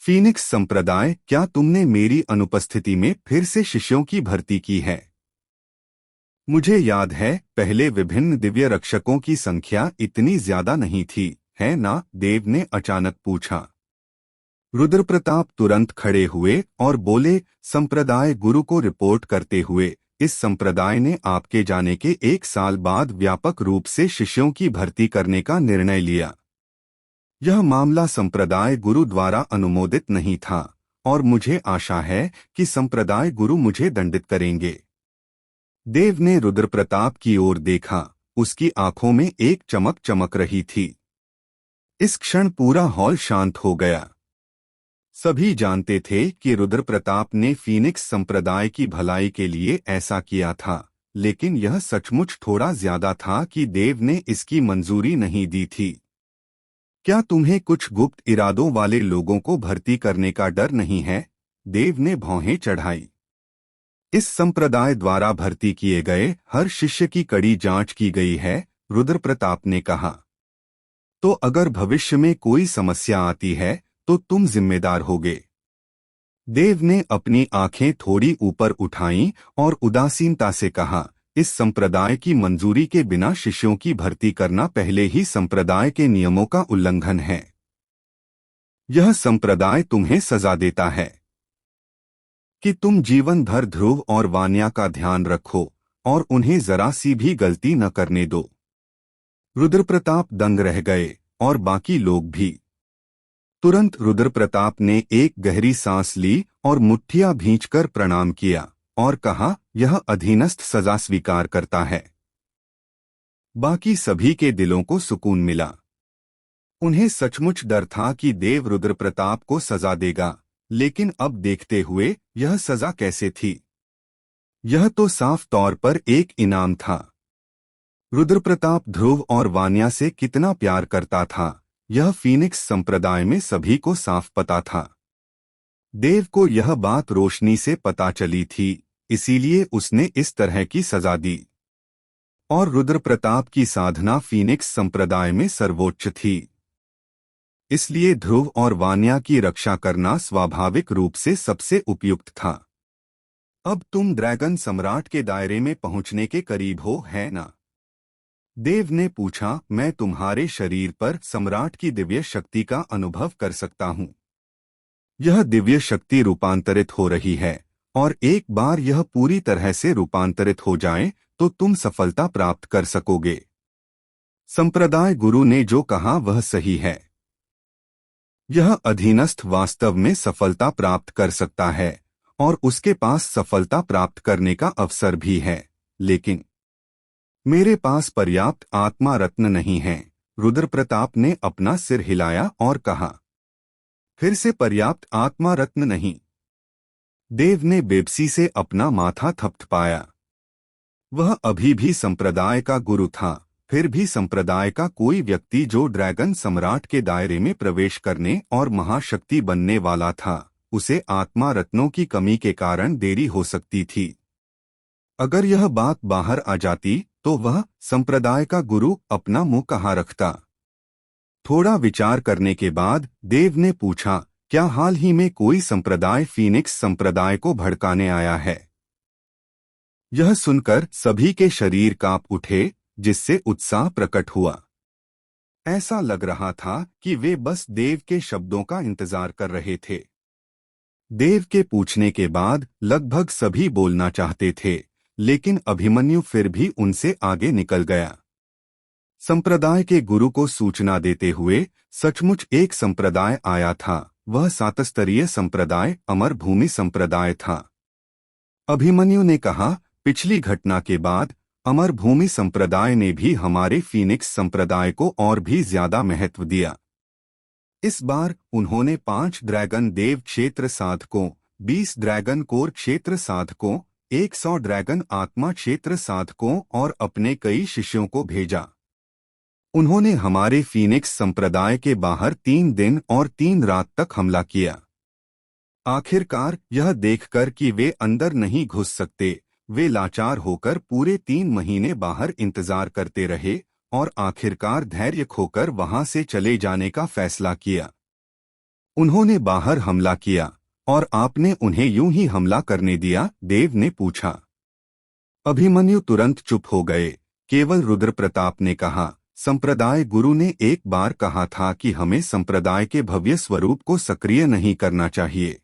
फीनिक्स संप्रदाय, क्या तुमने मेरी अनुपस्थिति में फिर से शिष्यों की भर्ती की है? मुझे याद है, पहले विभिन्न दिव्य रक्षकों की संख्या इतनी ज्यादा नहीं थी, है ना? देव ने अचानक पूछा। रुद्रप्रताप तुरंत खड़े हुए और बोले, संप्रदाय गुरु को रिपोर्ट करते हुए, इस संप्रदाय ने आपके जाने के 1 साल बाद व्यापक रूप से शिष्यों की भर्ती करने का निर्णय लिया। यह मामला संप्रदाय गुरु द्वारा अनुमोदित नहीं था और मुझे आशा है कि संप्रदाय गुरु मुझे दंडित करेंगे। देव ने रुद्रप्रताप की ओर देखा, उसकी आंखों में एक चमक चमक रही थी। इस क्षण पूरा हॉल शांत हो गया। सभी जानते थे कि रुद्रप्रताप ने फीनिक्स संप्रदाय की भलाई के लिए ऐसा किया था, लेकिन यह सचमुच थोड़ा ज्यादा था कि देव ने इसकी मंजूरी नहीं दी थी। क्या तुम्हें कुछ गुप्त इरादों वाले लोगों को भर्ती करने का डर नहीं है? देव ने भौहें चढ़ाई। इस संप्रदाय द्वारा भर्ती किए गए हर शिष्य की कड़ी जांच की गई है, रुद्रप्रताप ने कहा। तो अगर भविष्य में कोई समस्या आती है तो तुम जिम्मेदार होगे। देव ने अपनी आंखें थोड़ी ऊपर उठाईं और उदासीनता से कहा, इस संप्रदाय की मंजूरी के बिना शिष्यों की भर्ती करना पहले ही संप्रदाय के नियमों का उल्लंघन है। यह संप्रदाय तुम्हें सजा देता है कि तुम जीवन भर ध्रुव और वान्या का ध्यान रखो और उन्हें जरा सी भी गलती न करने दो। रुद्रप्रताप दंग रह गए और बाकी लोग भी। तुरंत रुद्रप्रताप ने एक गहरी सांस ली और मुट्ठियां भींचकर प्रणाम किया और कहा, यह अधीनस्थ सजा स्वीकार करता है। बाकी सभी के दिलों को सुकून मिला। उन्हें सचमुच डर था कि देव रुद्रप्रताप को सजा देगा, लेकिन अब देखते हुए यह सजा कैसे थी? यह तो साफ तौर पर एक इनाम था। रुद्रप्रताप ध्रुव और वान्या से कितना प्यार करता था, यह फीनिक्स संप्रदाय में सभी को साफ पता था। देव को यह बात रोशनी से पता चली थी, इसीलिए उसने इस तरह की सजा दी। और रुद्रप्रताप की साधना फीनिक्स संप्रदाय में सर्वोच्च थी, इसलिए ध्रुव और वान्या की रक्षा करना स्वाभाविक रूप से सबसे उपयुक्त था। अब तुम ड्रैगन सम्राट के दायरे में पहुंचने के करीब हो, है ना? देव ने पूछा। मैं तुम्हारे शरीर पर सम्राट की दिव्य शक्ति का अनुभव कर सकता हूं। यह दिव्य शक्ति रूपांतरित हो रही है और एक बार यह पूरी तरह से रूपांतरित हो जाए तो तुम सफलता प्राप्त कर सकोगे। संप्रदाय गुरु ने जो कहा वह सही है। यह अधीनस्थ वास्तव में सफलता प्राप्त कर सकता है और उसके पास सफलता प्राप्त करने का अवसर भी है, लेकिन मेरे पास पर्याप्त आत्मा रत्न नहीं है। रुद्रप्रताप ने अपना सिर हिलाया और कहा, फिर से पर्याप्त आत्मा रत्न नहीं? देव ने बेबसी से अपना माथा थपथपाया। वह अभी भी संप्रदाय का गुरु था, फिर भी संप्रदाय का कोई व्यक्ति जो ड्रैगन सम्राट के दायरे में प्रवेश करने और महाशक्ति बनने वाला था, उसे आत्मा रत्नों की कमी के कारण देरी हो सकती थी। अगर यह बात बाहर आ जाती तो वह संप्रदाय का गुरु अपना मुंह कहाँ रखता? थोड़ा विचार करने के बाद देव ने पूछा, क्या हाल ही में कोई संप्रदाय फीनिक्स संप्रदाय को भड़काने आया है? यह सुनकर सभी के शरीर कांप उठे, जिससे उत्साह प्रकट हुआ। ऐसा लग रहा था कि वे बस देव के शब्दों का इंतजार कर रहे थे। देव के पूछने के बाद लगभग सभी बोलना चाहते थे, लेकिन अभिमन्यु फिर भी उनसे आगे निकल गया। संप्रदाय के गुरु को सूचना देते हुए सचमुच एक संप्रदाय आया था। वह 7 स्तरीय संप्रदाय अमर भूमि संप्रदाय था। अभिमन्यु ने कहा, पिछली घटना के बाद अमर भूमि संप्रदाय ने भी हमारे फीनिक्स संप्रदाय को और भी ज्यादा महत्व दिया। इस बार उन्होंने 5 ड्रैगन देव क्षेत्र साधकों, 20 ड्रैगन कोर क्षेत्र साधकों, 100 ड्रैगन आत्मा क्षेत्र साधकों और अपने कई शिष्यों को भेजा। उन्होंने हमारे फीनिक्स संप्रदाय के बाहर 3 दिन और 3 रात तक हमला किया। आखिरकार यह देखकर कि वे अंदर नहीं घुस सकते, वे लाचार होकर पूरे 3 महीने बाहर इंतजार करते रहे और आखिरकार धैर्य खोकर वहां से चले जाने का फैसला किया। उन्होंने बाहर हमला किया और आपने उन्हें यूं ही हमला करने दिया? देव ने पूछा। अभिमन्यु तुरंत चुप हो गए। केवल रुद्र प्रताप ने कहा, संप्रदाय गुरु ने एक बार कहा था कि हमें संप्रदाय के भव्य स्वरूप को सक्रिय नहीं करना चाहिए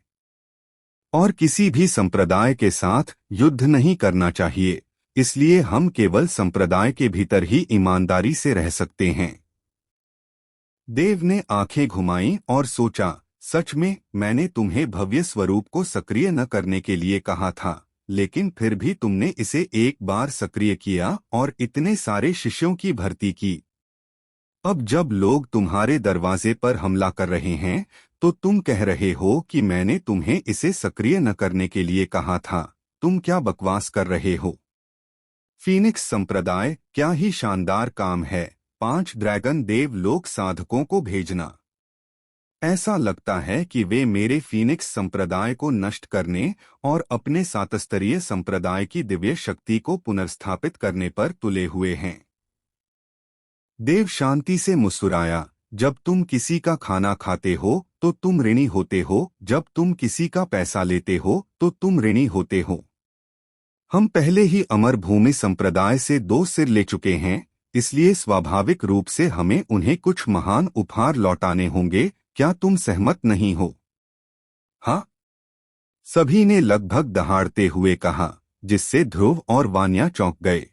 और किसी भी संप्रदाय के साथ युद्ध नहीं करना चाहिए, इसलिए हम केवल संप्रदाय के भीतर ही ईमानदारी से रह सकते हैं। देव ने आंखें घुमाईं और सोचा, सच में मैंने तुम्हें भव्य स्वरूप को सक्रिय न करने के लिए कहा था, लेकिन फिर भी तुमने इसे एक बार सक्रिय किया और इतने सारे शिष्यों की भर्ती की। अब जब लोग तुम्हारे दरवाजे पर हमला कर रहे हैं तो तुम कह रहे हो कि मैंने तुम्हें इसे सक्रिय न करने के लिए कहा था। तुम क्या बकवास कर रहे हो? फीनिक्स संप्रदाय, क्या ही शानदार काम है 5 ड्रैगन देव लोक साधकों को भेजना। ऐसा लगता है कि वे मेरे फीनिक्स संप्रदाय को नष्ट करने और अपने 7 स्तरीय संप्रदाय की दिव्य शक्ति को पुनर्स्थापित करने पर तुले हुए हैं। देव शांति से मुस्कुराया, जब तुम किसी का खाना खाते हो तो तुम ऋणी होते हो, जब तुम किसी का पैसा लेते हो तो तुम ऋणी होते हो। हम पहले ही अमर भूमि संप्रदाय से 2 सिर ले चुके हैं, इसलिए स्वाभाविक रूप से हमें उन्हें कुछ महान उपहार लौटाने होंगे। क्या तुम सहमत नहीं हो? हाँ, सभी ने लगभग दहाड़ते हुए कहा, जिससे ध्रुव और वान्या चौंक गए।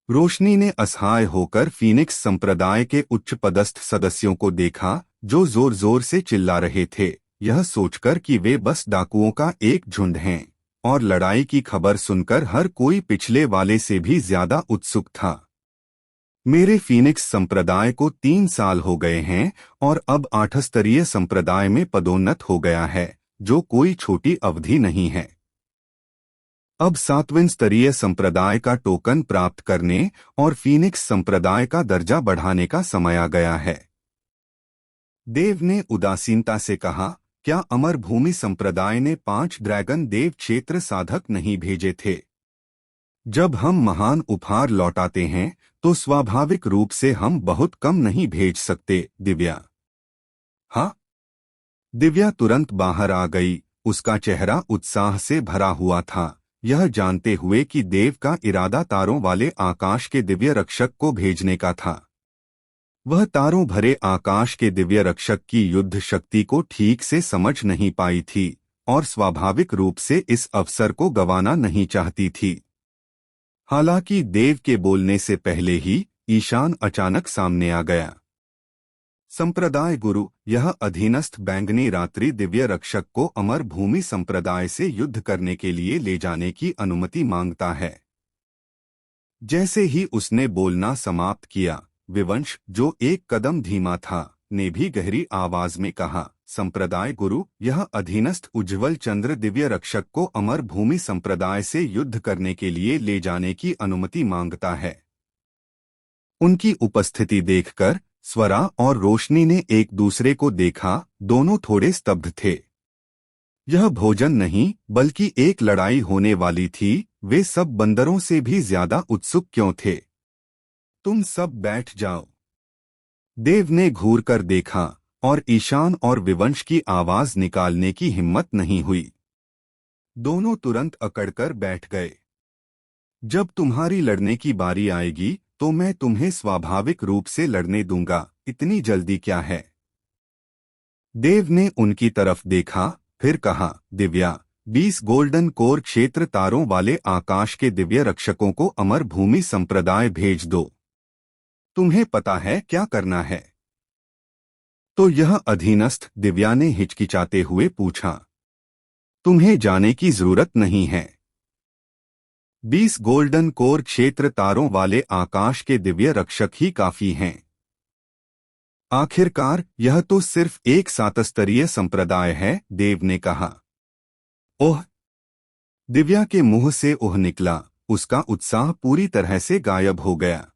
रोशनी ने असहाय होकर फीनिक्स संप्रदाय के उच्च पदस्थ सदस्यों को देखा, जो जोर जोर से चिल्ला रहे थे, यह सोचकर कि वे बस डाकुओं का एक झुंड हैं, और लड़ाई की खबर सुनकर हर कोई पिछले वाले से भी ज्यादा उत्सुक था। मेरे फीनिक्स संप्रदाय को 3 साल हो गए हैं और अब 8 स्तरीय संप्रदाय में पदोन्नत हो गया है, जो कोई छोटी अवधि नहीं है। अब 7वें स्तरीय संप्रदाय का टोकन प्राप्त करने और फीनिक्स संप्रदाय का दर्जा बढ़ाने का समय आ गया है। देव ने उदासीनता से कहा, क्या अमर भूमि संप्रदाय ने 5 ड्रैगन देव क्षेत्र साधक नहीं भेजे थे? जब हम महान उपहार लौटाते हैं तो स्वाभाविक रूप से हम बहुत कम नहीं भेज सकते, दिव्या। हाँ? दिव्या तुरंत बाहर आ गई। उसका चेहरा उत्साह से भरा हुआ था, यह जानते हुए कि देव का इरादा तारों वाले आकाश के दिव्य रक्षक को भेजने का था। वह तारों भरे आकाश के दिव्य रक्षक की युद्ध शक्ति को ठीक से समझ नहीं पाई थी और स्वाभाविक रूप से इस अवसर को गंवाना नहीं चाहती थी। हालांकि देव के बोलने से पहले ही ईशान अचानक सामने आ गया। संप्रदाय गुरु, यह अधीनस्थ बैंगनी रात्रि दिव्य रक्षक को अमर भूमि संप्रदाय से युद्ध करने के लिए ले जाने की अनुमति मांगता है। जैसे ही उसने बोलना समाप्त किया, विवंश, जो एक कदम धीमा था, ने भी गहरी आवाज में कहा, संप्रदाय गुरु, यह अधीनस्थ उज्ज्वल चंद्र दिव्य रक्षक को अमर भूमि संप्रदाय से युद्ध करने के लिए ले जाने की अनुमति मांगता है। उनकी उपस्थिति देखकर स्वरा और रोशनी ने एक दूसरे को देखा, दोनों थोड़े स्तब्ध थे। यह भोजन नहीं बल्कि एक लड़ाई होने वाली थी। वे सब बंदरों से भी ज्यादा उत्सुक क्यों थे? तुम सब बैठ जाओ। देव ने घूर कर देखा और ईशान और विवंश की आवाज निकालने की हिम्मत नहीं हुई। दोनों तुरंत अकड़कर बैठ गए। जब तुम्हारी लड़ने की बारी आएगी तो मैं तुम्हें स्वाभाविक रूप से लड़ने दूंगा, इतनी जल्दी क्या है? देव ने उनकी तरफ देखा फिर कहा, दिव्या, 20 गोल्डन कोर क्षेत्र तारों वाले आकाश के दिव्य रक्षकों को अमर भूमि संप्रदाय भेज दो। तुम्हें पता है क्या करना है? तो यह अधीनस्थ दिव्या ने हिचकिचाते हुए पूछा। तुम्हें जाने की जरूरत नहीं है। 20 गोल्डन कोर क्षेत्र तारों वाले आकाश के दिव्य रक्षक ही काफी हैं। आखिरकार यह तो सिर्फ एक सातस्तरीय संप्रदाय है, देव ने कहा। ओह! दिव्या के मुंह से ओह निकला। उसका उत्साह पूरी तरह से गायब हो गया।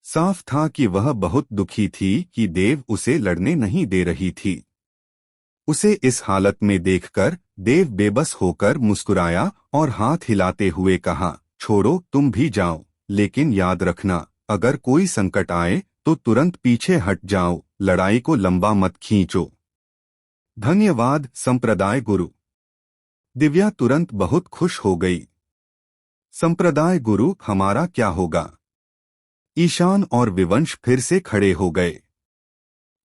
साफ था कि वह बहुत दुखी थी कि देव उसे लड़ने नहीं दे रही थी। उसे इस हालत में देखकर देव बेबस होकर मुस्कुराया और हाथ हिलाते हुए कहा, छोड़ो, तुम भी जाओ, लेकिन याद रखना, अगर कोई संकट आए तो तुरंत पीछे हट जाओ, लड़ाई को लंबा मत खींचो। धन्यवाद संप्रदाय गुरु। दिव्या तुरंत बहुत खुश हो गई। संप्रदाय गुरु, हमारा क्या होगा? ईशान और विवंश फिर से खड़े हो गए।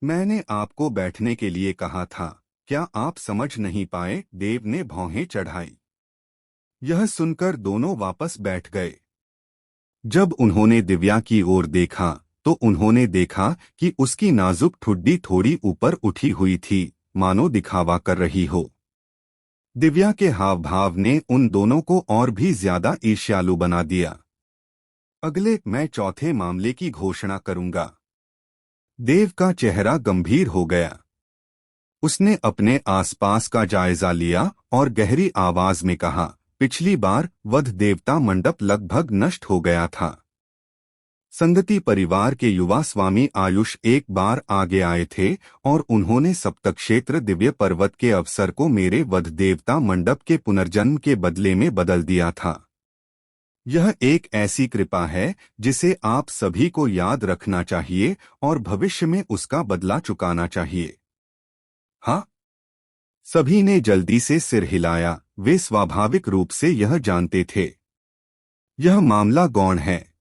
मैंने आपको बैठने के लिए कहा था, क्या आप समझ नहीं पाए? देव ने भौहें चढ़ाई। यह सुनकर दोनों वापस बैठ गए। जब उन्होंने दिव्या की ओर देखा तो उन्होंने देखा कि उसकी नाजुक ठुड्डी थोड़ी ऊपर उठी हुई थी, मानो दिखावा कर रही हो। दिव्या के हाव भाव ने उन दोनों को और भी ज्यादा ईर्ष्यालु बना दिया। अगले मैं चौथे मामले की घोषणा करूंगा। देव का चेहरा गंभीर हो गया। उसने अपने आसपास का जायजा लिया और गहरी आवाज में कहा, पिछली बार वध देवता मंडप लगभग नष्ट हो गया था। संगति परिवार के युवा स्वामी आयुष एक बार आगे आए थे और उन्होंने सप्तक्षेत्र दिव्य पर्वत के अवसर को मेरे वध देवता मंडप के पुनर्जन्म के बदले में बदल दिया था। यह एक ऐसी कृपा है जिसे आप सभी को याद रखना चाहिए और भविष्य में उसका बदला चुकाना चाहिए। हाँ? सभी ने जल्दी से सिर हिलाया। वे स्वाभाविक रूप से यह जानते थे। यह मामला गौण है।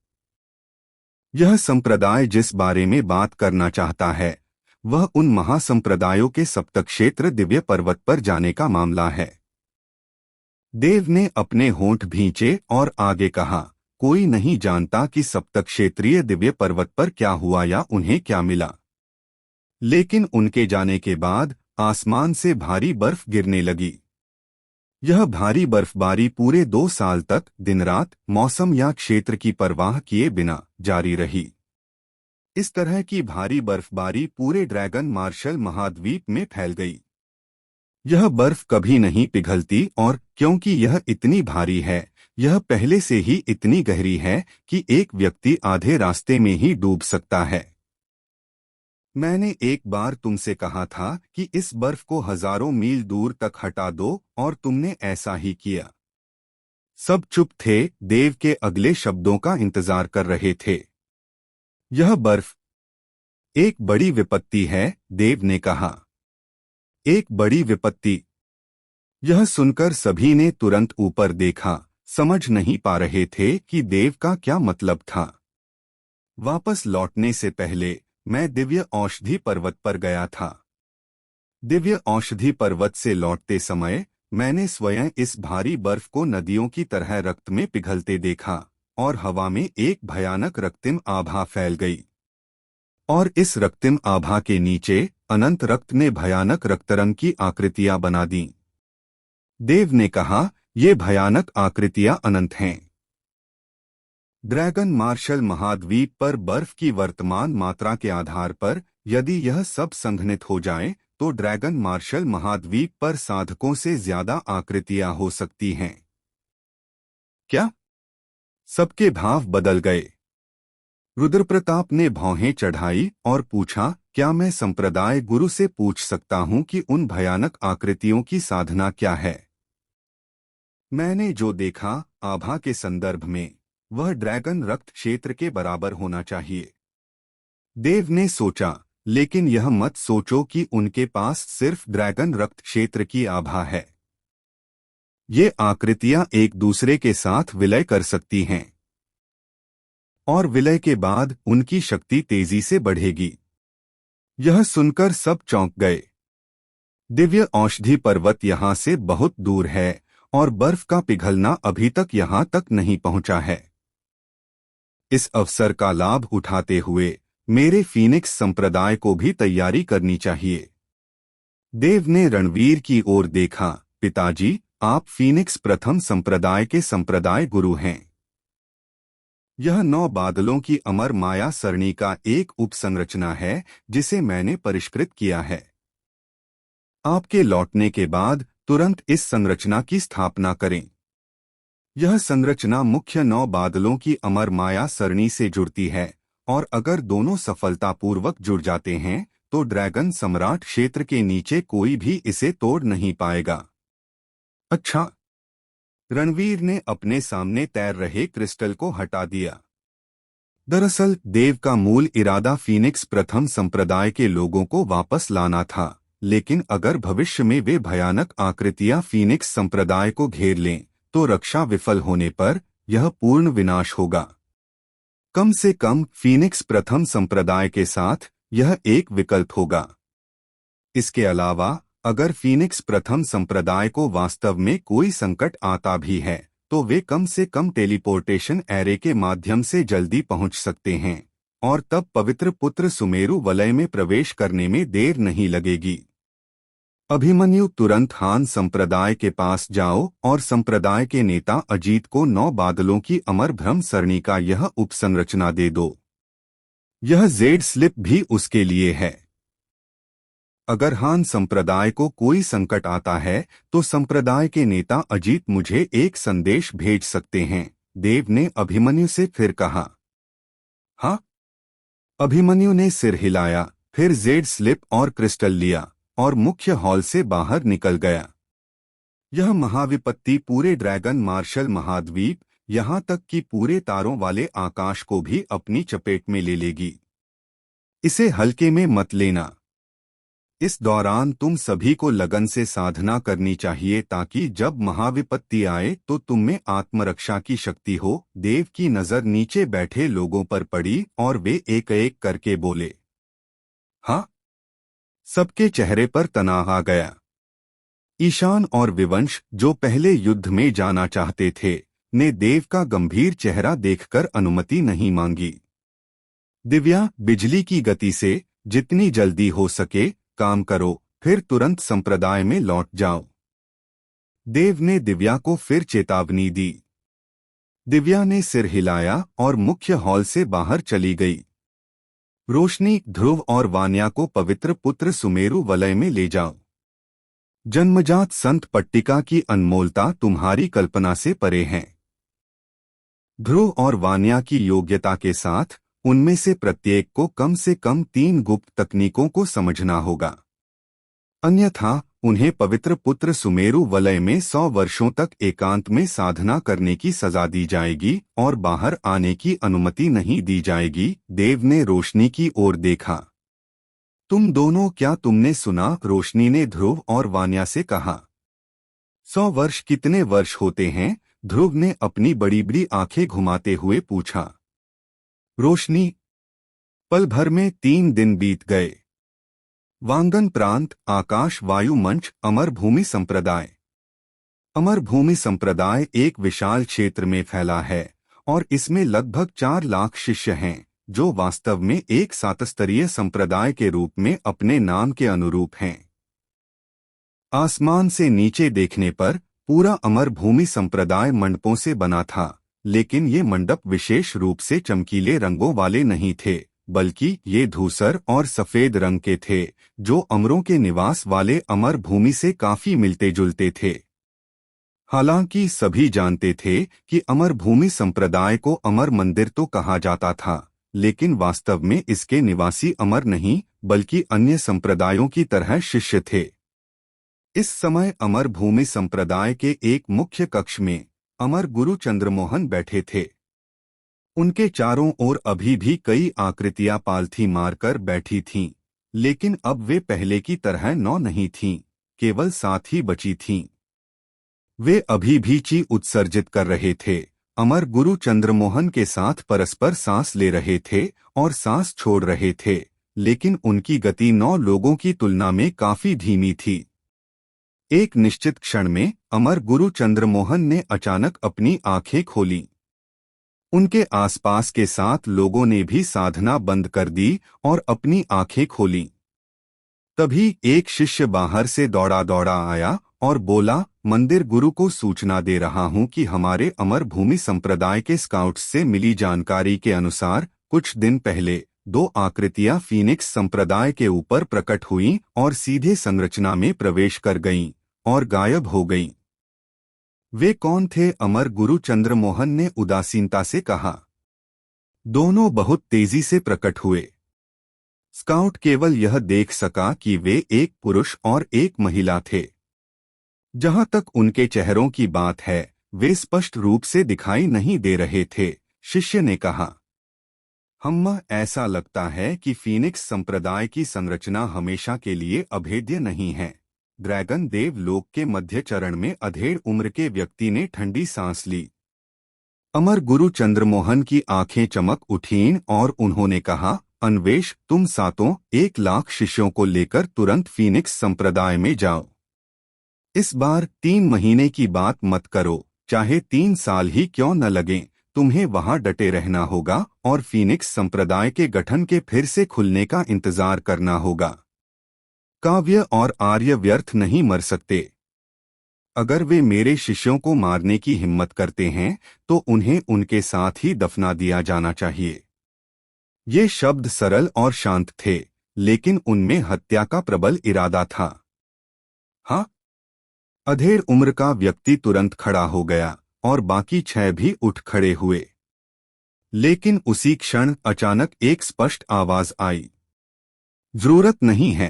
यह संप्रदाय जिस बारे में बात करना चाहता है वह उन महासंप्रदायों के सप्तक्षेत्र दिव्य पर्वत पर जाने का मामला है। देव ने अपने होंठ भींचे और आगे कहा, कोई नहीं जानता कि सप्तक्षेत्रीय दिव्य पर्वत पर क्या हुआ या उन्हें क्या मिला, लेकिन उनके जाने के बाद आसमान से भारी बर्फ गिरने लगी। यह भारी बर्फबारी पूरे 2 साल तक दिन रात मौसम या क्षेत्र की परवाह किए बिना जारी रही। इस तरह की भारी बर्फबारी पूरे ड्रैगन मार्शल महाद्वीप में फैल गई। यह बर्फ कभी नहीं पिघलती और क्योंकि यह इतनी भारी है, यह पहले से ही इतनी गहरी है कि एक व्यक्ति आधे रास्ते में ही डूब सकता है। मैंने एक बार तुमसे कहा था कि इस बर्फ को हजारों मील दूर तक हटा दो और तुमने ऐसा ही किया। सब चुप थे, देव के अगले शब्दों का इंतजार कर रहे थे। यह बर्फ एक बड़ी विपत्ति है, देव ने कहा। एक बड़ी विपत्ति? यह सुनकर सभी ने तुरंत ऊपर देखा, समझ नहीं पा रहे थे कि देव का क्या मतलब था। वापस लौटने से पहले मैं दिव्य औषधि पर्वत पर गया था। दिव्य औषधि पर्वत से लौटते समय मैंने स्वयं इस भारी बर्फ को नदियों की तरह रक्त में पिघलते देखा और हवा में एक भयानक रक्तिम आभा फैल गई। और इस रक्तिम आभा के नीचे अनंत रक्त ने भयानक रक्तरंग की आकृतियां बना दी। देव ने कहा, ये भयानक आकृतियां अनंत हैं। ड्रैगन मार्शल महाद्वीप पर बर्फ की वर्तमान मात्रा के आधार पर यदि यह सब संघनित हो जाए तो ड्रैगन मार्शल महाद्वीप पर साधकों से ज्यादा आकृतियां हो सकती हैं। क्या? सबके भाव बदल गए। रुद्रप्रताप ने भौहें चढ़ाई और पूछा, क्या मैं संप्रदाय गुरु से पूछ सकता हूं कि उन भयानक आकृतियों की साधना क्या है? मैंने जो देखा आभा के संदर्भ में वह ड्रैगन रक्त क्षेत्र के बराबर होना चाहिए। देव ने सोचा, लेकिन यह मत सोचो कि उनके पास सिर्फ ड्रैगन रक्त क्षेत्र की आभा है। ये आकृतियां एक दूसरे के साथ विलय कर सकती हैं और विलय के बाद उनकी शक्ति तेजी से बढ़ेगी। यह सुनकर सब चौंक गए। दिव्य औषधि पर्वत यहाँ से बहुत दूर है और बर्फ का पिघलना अभी तक यहाँ तक नहीं पहुंचा है। इस अवसर का लाभ उठाते हुए मेरे फीनिक्स संप्रदाय को भी तैयारी करनी चाहिए। देव ने रणवीर की ओर देखा। पिताजी, आप फीनिक्स प्रथम संप्रदाय के संप्रदाय गुरु हैं। यह 9 बादलों की अमर माया सरणी का एक उपसंरचना है जिसे मैंने परिष्कृत किया है। आपके लौटने के बाद तुरंत इस संरचना की स्थापना करें। यह संरचना मुख्य 9 बादलों की अमर माया सरणी से जुड़ती है और अगर दोनों सफलतापूर्वक जुड़ जाते हैं तो ड्रैगन सम्राट क्षेत्र के नीचे कोई भी इसे तोड़ नहीं पाएगा। अच्छा। रणवीर ने अपने सामने तैर रहे क्रिस्टल को हटा दिया। दरअसल देव का मूल इरादा फीनिक्स प्रथम संप्रदाय के लोगों को वापस लाना था, लेकिन अगर भविष्य में वे भयानक आकृतियां फीनिक्स संप्रदाय को घेर लें तो रक्षा विफल होने पर यह पूर्ण विनाश होगा। कम से कम फीनिक्स प्रथम संप्रदाय के साथ यह एक विकल्प होगा। इसके अलावा अगर फीनिक्स प्रथम संप्रदाय को वास्तव में कोई संकट आता भी है तो वे कम से कम टेलीपोर्टेशन एरे के माध्यम से जल्दी पहुंच सकते हैं और तब पवित्र पुत्र सुमेरु वलय में प्रवेश करने में देर नहीं लगेगी। अभिमन्यु, तुरंत हान संप्रदाय के पास जाओ और संप्रदाय के नेता अजीत को 9 बादलों की अमर भ्रम सरणी का यह उपसंरचना दे दो। यह जेड स्लिप भी उसके लिए है। अगर हान संप्रदाय को कोई संकट आता है तो संप्रदाय के नेता अजीत मुझे एक संदेश भेज सकते हैं, देव ने अभिमन्यु से फिर कहा। हाँ। अभिमन्यु ने सिर हिलाया, फिर जेड स्लिप और क्रिस्टल लिया और मुख्य हॉल से बाहर निकल गया। यह महाविपत्ति पूरे ड्रैगन मार्शल महाद्वीप, यहाँ तक कि पूरे तारों वाले आकाश को भी अपनी चपेट में ले लेगी। इसे हल्के में मत लेना। इस दौरान तुम सभी को लगन से साधना करनी चाहिए ताकि जब महाविपत्ति आए तो तुम में आत्मरक्षा की शक्ति हो। देव की नजर नीचे बैठे लोगों पर पड़ी और वे एक एक करके बोले, हाँ। सबके चेहरे पर तनाव आ गया। ईशान और विवंश, जो पहले युद्ध में जाना चाहते थे, ने देव का गंभीर चेहरा देखकर अनुमति नहीं मांगी। दिव्या, बिजली की गति से जितनी जल्दी हो सके काम करो, फिर तुरंत संप्रदाय में लौट जाओ। देव ने दिव्या को फिर चेतावनी दी। दिव्या ने सिर हिलाया और मुख्य हॉल से बाहर चली गई। रोशनी, ध्रुव और वान्या को पवित्र पुत्र सुमेरु वलय में ले जाओ। जन्मजात संत पट्टिका की अनमोलता तुम्हारी कल्पना से परे है। ध्रुव और वान्या की योग्यता के साथ उनमें से प्रत्येक को कम से कम 3 गुप्त तकनीकों को समझना होगा, अन्यथा उन्हें पवित्र पुत्र सुमेरु वलय में 100 वर्षों तक एकांत में साधना करने की सजा दी जाएगी और बाहर आने की अनुमति नहीं दी जाएगी। देव ने रोशनी की ओर देखा। तुम दोनों, क्या तुमने सुना? रोशनी ने ध्रुव और वान्या से कहा। 100 वर्ष कितने वर्ष होते हैं? ध्रुव ने अपनी बड़ी बड़ी आंखें घुमाते हुए पूछा। रोशनी, पल भर में 3 दिन बीत गए। वांगन प्रांत, आकाश वायु मंच, अमर भूमि संप्रदाय। अमर भूमि संप्रदाय एक विशाल क्षेत्र में फैला है और इसमें लगभग 4 लाख शिष्य हैं, जो वास्तव में एक सातस्तरीय संप्रदाय के रूप में अपने नाम के अनुरूप हैं। आसमान से नीचे देखने पर पूरा अमर भूमि संप्रदाय मंडपों से बना था, लेकिन ये मंडप विशेष रूप से चमकीले रंगों वाले नहीं थे, बल्कि ये धूसर और सफेद रंग के थे, जो अमरों के निवास वाले अमर भूमि से काफी मिलते जुलते थे। हालांकि सभी जानते थे कि अमर भूमि संप्रदाय को अमर मंदिर तो कहा जाता था, लेकिन वास्तव में इसके निवासी अमर नहीं बल्कि अन्य संप्रदायों की तरह शिष्य थे। इस समय अमर भूमि संप्रदाय के एक मुख्य कक्ष में अमर गुरु चंद्रमोहन बैठे थे। उनके चारों ओर अभी भी कई आकृतियां पालथी मारकर बैठी थीं, लेकिन अब वे पहले की तरह 9 नहीं थीं, केवल 7 ही बची थीं। वे अभी भी ची उत्सर्जित कर रहे थे। अमर गुरु चंद्रमोहन के साथ परस्पर सांस ले रहे थे और सांस छोड़ रहे थे, लेकिन उनकी गति 9 लोगों की तुलना में काफी धीमी थी। एक निश्चित क्षण में अमर गुरु चंद्रमोहन ने अचानक अपनी आंखें खोली। उनके आसपास के 7 लोगों ने भी साधना बंद कर दी और अपनी आंखें खोली। तभी एक शिष्य बाहर से दौड़ा दौड़ा आया और बोला, मंदिर गुरु को सूचना दे रहा हूं कि हमारे अमर भूमि संप्रदाय के स्काउट्स से मिली जानकारी के अनुसार कुछ दिन पहले 2 आकृतियां फीनिक्स संप्रदाय के ऊपर प्रकट हुईं और सीधे संरचना में प्रवेश कर गईं और गायब हो गईं। वे कौन थे? अमर गुरु चंद्रमोहन ने उदासीनता से कहा। दोनों बहुत तेजी से प्रकट हुए। स्काउट केवल यह देख सका कि वे एक पुरुष और एक महिला थे। जहां तक उनके चेहरों की बात है, वे स्पष्ट रूप से दिखाई नहीं दे रहे थे। शिष्य ने कहा, हम्मा, ऐसा लगता है कि फीनिक्स संप्रदाय की संरचना हमेशा के लिए अभेद्य नहीं है। ड्रैगन देव लोक के मध्य चरण में अधेड़ उम्र के व्यक्ति ने ठंडी सांस ली। अमर गुरु चंद्रमोहन की आंखें चमक उठीं और उन्होंने कहा, अन्वेष, तुम 1 लाख शिष्यों को लेकर तुरंत फीनिक्स संप्रदाय में जाओ। इस बार 3 महीने की बात मत करो, चाहे 3 साल ही क्यों न लगें, तुम्हें वहां डटे रहना होगा और फीनिक्स संप्रदाय के गठन के फिर से खुलने का इंतजार करना होगा। काव्य और आर्य व्यर्थ नहीं मर सकते। अगर वे मेरे शिष्यों को मारने की हिम्मत करते हैं तो उन्हें उनके साथ ही दफना दिया जाना चाहिए। ये शब्द सरल और शांत थे, लेकिन उनमें हत्या का प्रबल इरादा था। हाँ? अधेड़ उम्र का व्यक्ति तुरंत खड़ा हो गया और बाकी 6 भी उठ खड़े हुए। लेकिन उसी क्षण अचानक एक स्पष्ट आवाज आई, जरूरत नहीं है।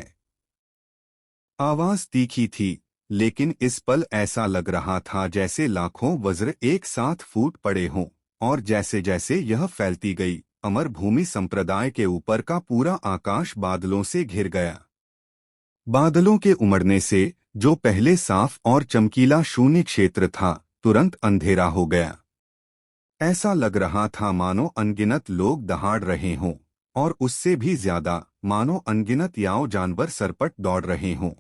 आवाज तीखी थी, लेकिन इस पल ऐसा लग रहा था जैसे लाखों वज्र एक साथ फूट पड़े हों, और जैसे जैसे यह फैलती गई, अमर भूमि संप्रदाय के ऊपर का पूरा आकाश बादलों से घिर गया। बादलों के उमड़ने से जो पहले साफ और चमकीला शून्य क्षेत्र था, तुरंत अंधेरा हो गया। ऐसा लग रहा था मानो अनगिनत लोग दहाड़ रहे हों, और उससे भी ज्यादा मानो अनगिनत याव जानवर सरपट दौड़ रहे हों।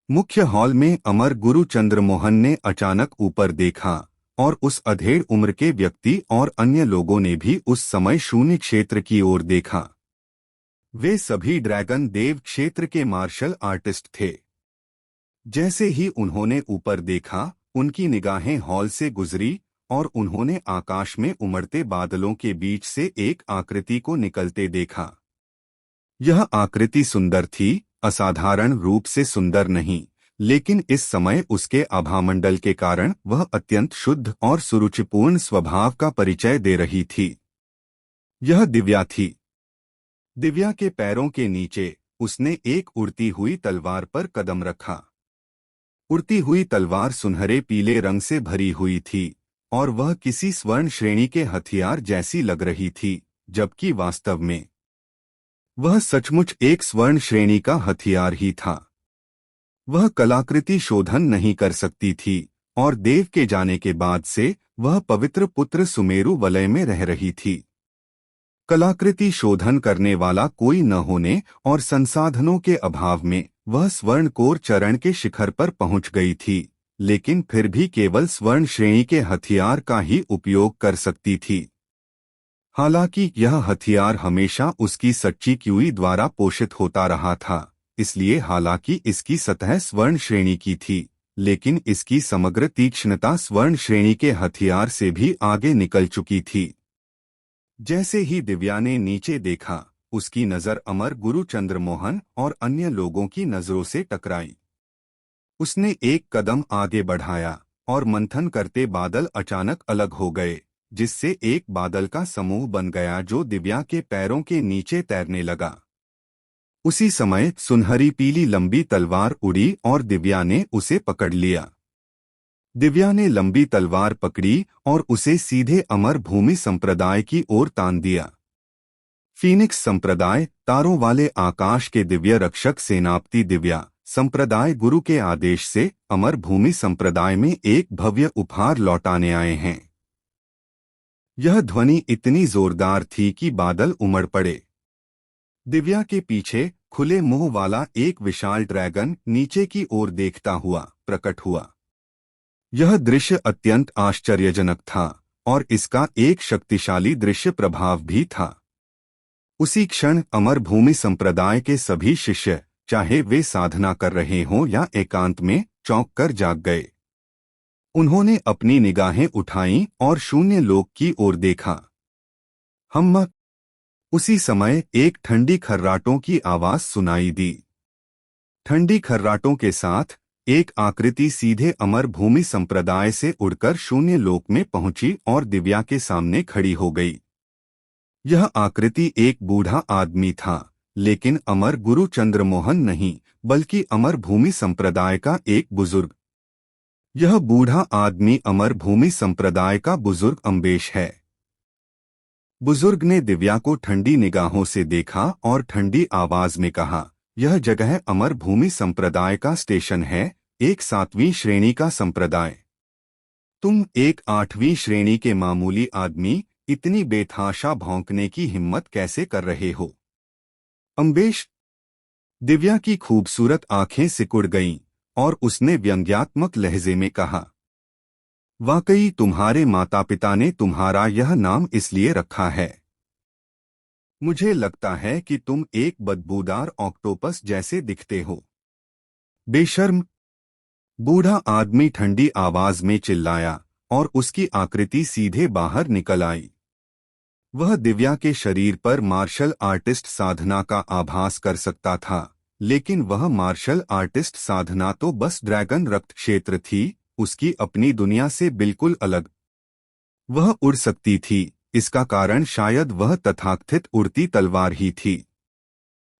मुख्य हॉल में अमर गुरु चंद्रमोहन ने अचानक ऊपर देखा और उस अधेड़ उम्र के व्यक्ति और अन्य लोगों ने भी उस समय शून्य क्षेत्र की ओर देखा। वे सभी ड्रैगन देव क्षेत्र के मार्शल आर्टिस्ट थे। जैसे ही उन्होंने ऊपर देखा, उनकी निगाहें हॉल से गुजरी और उन्होंने आकाश में उमड़ते बादलों के बीच से एक आकृति को निकलते देखा। यह आकृति सुंदर थी, असाधारण रूप से सुंदर नहीं, लेकिन इस समय उसके आभामंडल के कारण वह अत्यंत शुद्ध और सुरुचिपूर्ण स्वभाव का परिचय दे रही थी। यह दिव्या थी। दिव्या के पैरों के नीचे उसने एक उड़ती हुई तलवार पर कदम रखा। उड़ती हुई तलवार सुनहरे पीले रंग से भरी हुई थी और वह किसी स्वर्ण श्रेणी के हथियार जैसी लग रही थी, जबकि वास्तव में वह सचमुच एक स्वर्ण श्रेणी का हथियार ही था। वह कलाकृति शोधन नहीं कर सकती थी और देव के जाने के बाद से वह पवित्र पुत्र सुमेरु वलय में रह रही थी। कलाकृति शोधन करने वाला कोई न होने और संसाधनों के अभाव में वह स्वर्णकोर चरण के शिखर पर पहुंच गई थी, लेकिन फिर भी केवल स्वर्ण श्रेणी के हथियार का ही उपयोग कर सकती थी। हालांकि यह हथियार हमेशा उसकी सच्ची क्यूई द्वारा पोषित होता रहा था, इसलिए हालांकि इसकी सतह स्वर्ण श्रेणी की थी, लेकिन इसकी समग्र तीक्ष्णता स्वर्ण श्रेणी के हथियार से भी आगे निकल चुकी थी। जैसे ही दिव्या ने नीचे देखा, उसकी नजर अमर गुरु चंद्रमोहन और अन्य लोगों की नजरों से टकराई। उसने एक कदम आगे बढ़ाया और मंथन करते बादल अचानक अलग हो गए, जिससे एक बादल का समूह बन गया जो दिव्या के पैरों के नीचे तैरने लगा। उसी समय सुनहरी पीली लंबी तलवार उड़ी और दिव्या ने उसे पकड़ लिया। दिव्या ने लंबी तलवार पकड़ी और उसे सीधे अमर भूमि संप्रदाय की ओर तान दिया। फीनिक्स संप्रदाय, तारों वाले आकाश के दिव्य रक्षक सेनापति दिव्या, संप्रदाय गुरु के आदेश से अमर भूमि संप्रदाय में एक भव्य उपहार लौटाने आए हैं। यह ध्वनि इतनी जोरदार थी कि बादल उमड़ पड़े। दिव्या के पीछे खुले मुंह वाला एक विशाल ड्रैगन नीचे की ओर देखता हुआ प्रकट हुआ। यह दृश्य अत्यंत आश्चर्यजनक था और इसका एक शक्तिशाली दृश्य प्रभाव भी था। उसी क्षण अमर भूमि संप्रदाय के सभी शिष्य, चाहे वे साधना कर रहे हों या एकांत में, चौंक कर जाग गए। उन्होंने अपनी निगाहें उठाईं और शून्य लोक की ओर देखा। हम उसी समय एक ठंडी खर्राटों की आवाज सुनाई दी। ठंडी खर्राटों के साथ एक आकृति सीधे अमर भूमि संप्रदाय से उड़कर शून्य लोक में पहुंची और दिव्या के सामने खड़ी हो गई। यह आकृति एक बूढ़ा आदमी था, लेकिन अमर गुरु चंद्रमोहन नहीं, बल्कि अमर भूमि संप्रदाय का एक बुजुर्ग। यह बूढ़ा आदमी अमर भूमि संप्रदाय का बुजुर्ग अम्बेश है। बुजुर्ग ने दिव्या को ठंडी निगाहों से देखा और ठंडी आवाज में कहा, यह जगह अमर भूमि संप्रदाय का स्टेशन है, एक 7वीं श्रेणी का संप्रदाय। तुम एक 8वीं श्रेणी के मामूली आदमी इतनी बेतहाशा भौंकने की हिम्मत कैसे कर रहे हो? अम्बेश। दिव्या की खूबसूरत आंखें सिकुड़ गईं और उसने व्यंग्यात्मक लहजे में कहा, वाकई तुम्हारे माता पिता ने तुम्हारा यह नाम इसलिए रखा है। मुझे लगता है कि तुम एक बदबूदार ऑक्टोपस जैसे दिखते हो। बेशर्म। बूढ़ा आदमी ठंडी आवाज में चिल्लाया और उसकी आकृति सीधे बाहर निकल आई। वह दिव्या के शरीर पर मार्शल आर्टिस्ट साधना का आभास कर सकता था, लेकिन वह मार्शल आर्टिस्ट साधना तो बस ड्रैगन रक्त क्षेत्र थी, उसकी अपनी दुनिया से बिल्कुल अलग। वह उड़ सकती थी, इसका कारण शायद वह तथाकथित उड़ती तलवार ही थी।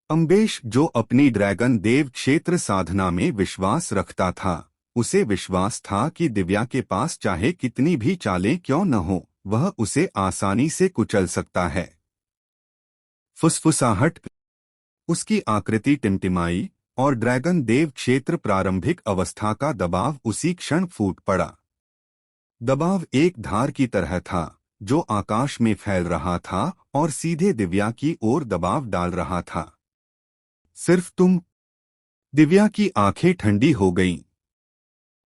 अम्बेश, जो अपनी ड्रैगन देव क्षेत्र साधना में विश्वास रखता था, उसे विश्वास था कि दिव्या के पास चाहे कितनी भी चालें क्यों न हो, वह उसे आसानी से कुचल सकता है। फुसफुसाहट। उसकी आकृति टिमटिमाई और ड्रैगन देव क्षेत्र प्रारंभिक अवस्था का दबाव उसी क्षण फूट पड़ा। दबाव एक धार की तरह था जो आकाश में फैल रहा था और सीधे दिव्या की ओर दबाव डाल रहा था। सिर्फ तुम। दिव्या की आंखें ठंडी हो गईं।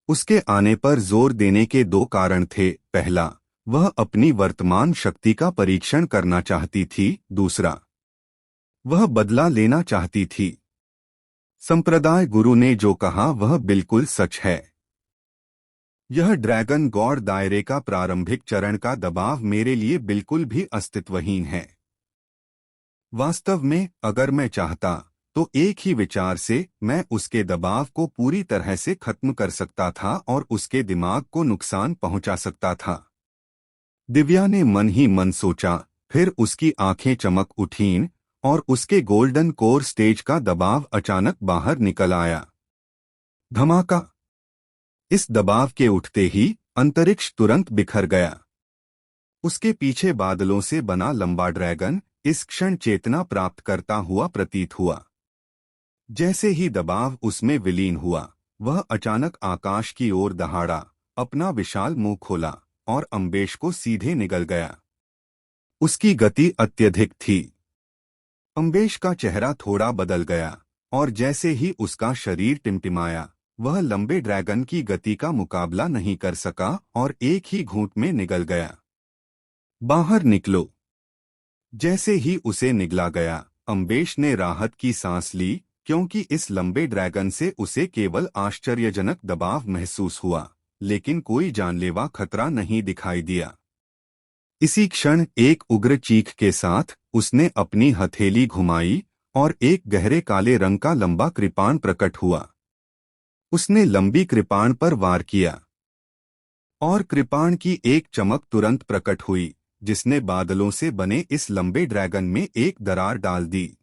उसके आने पर जोर देने के 2 कारण थे। पहला, वह अपनी वर्तमान शक्ति का परीक्षण करना चाहती थी। दूसरा, वह बदला लेना चाहती थी। संप्रदाय गुरु ने जो कहा वह बिल्कुल सच है। यह ड्रैगन गॉड दायरे का प्रारंभिक चरण का दबाव मेरे लिए बिल्कुल भी अस्तित्वहीन है। वास्तव में अगर मैं चाहता तो एक ही विचार से मैं उसके दबाव को पूरी तरह से खत्म कर सकता था और उसके दिमाग को नुकसान पहुंचा सकता था। दिव्या ने मन ही मन सोचा, फिर उसकी आंखें चमक उठीं और उसके गोल्डन कोर स्टेज का दबाव अचानक बाहर निकल आया। धमाका। इस दबाव के उठते ही अंतरिक्ष तुरंत बिखर गया। उसके पीछे बादलों से बना लंबा ड्रैगन इस क्षण चेतना प्राप्त करता हुआ प्रतीत हुआ। जैसे ही दबाव उसमें विलीन हुआ, वह अचानक आकाश की ओर दहाड़ा, अपना विशाल मुंह खोला और अम्बेश को सीधे निगल गया। उसकी गति अत्यधिक थी। अम्बेश का चेहरा थोड़ा बदल गया और जैसे ही उसका शरीर टिमटिमाया, वह लंबे ड्रैगन की गति का मुकाबला नहीं कर सका और एक ही घूंट में निगल गया। बाहर निकलो। जैसे ही उसे निगला गया, अम्बेश ने राहत की सांस ली, क्योंकि इस लंबे ड्रैगन से उसे केवल आश्चर्यजनक दबाव महसूस हुआ, लेकिन कोई जानलेवा खतरा नहीं दिखाई दिया। इसी क्षण एक उग्र चीख के साथ उसने अपनी हथेली घुमाई और एक गहरे काले रंग का लंबा कृपाण प्रकट हुआ। उसने लंबी कृपाण पर वार किया और कृपाण की एक चमक तुरंत प्रकट हुई, जिसने बादलों से बने इस लंबे ड्रैगन में एक दरार डाल दी।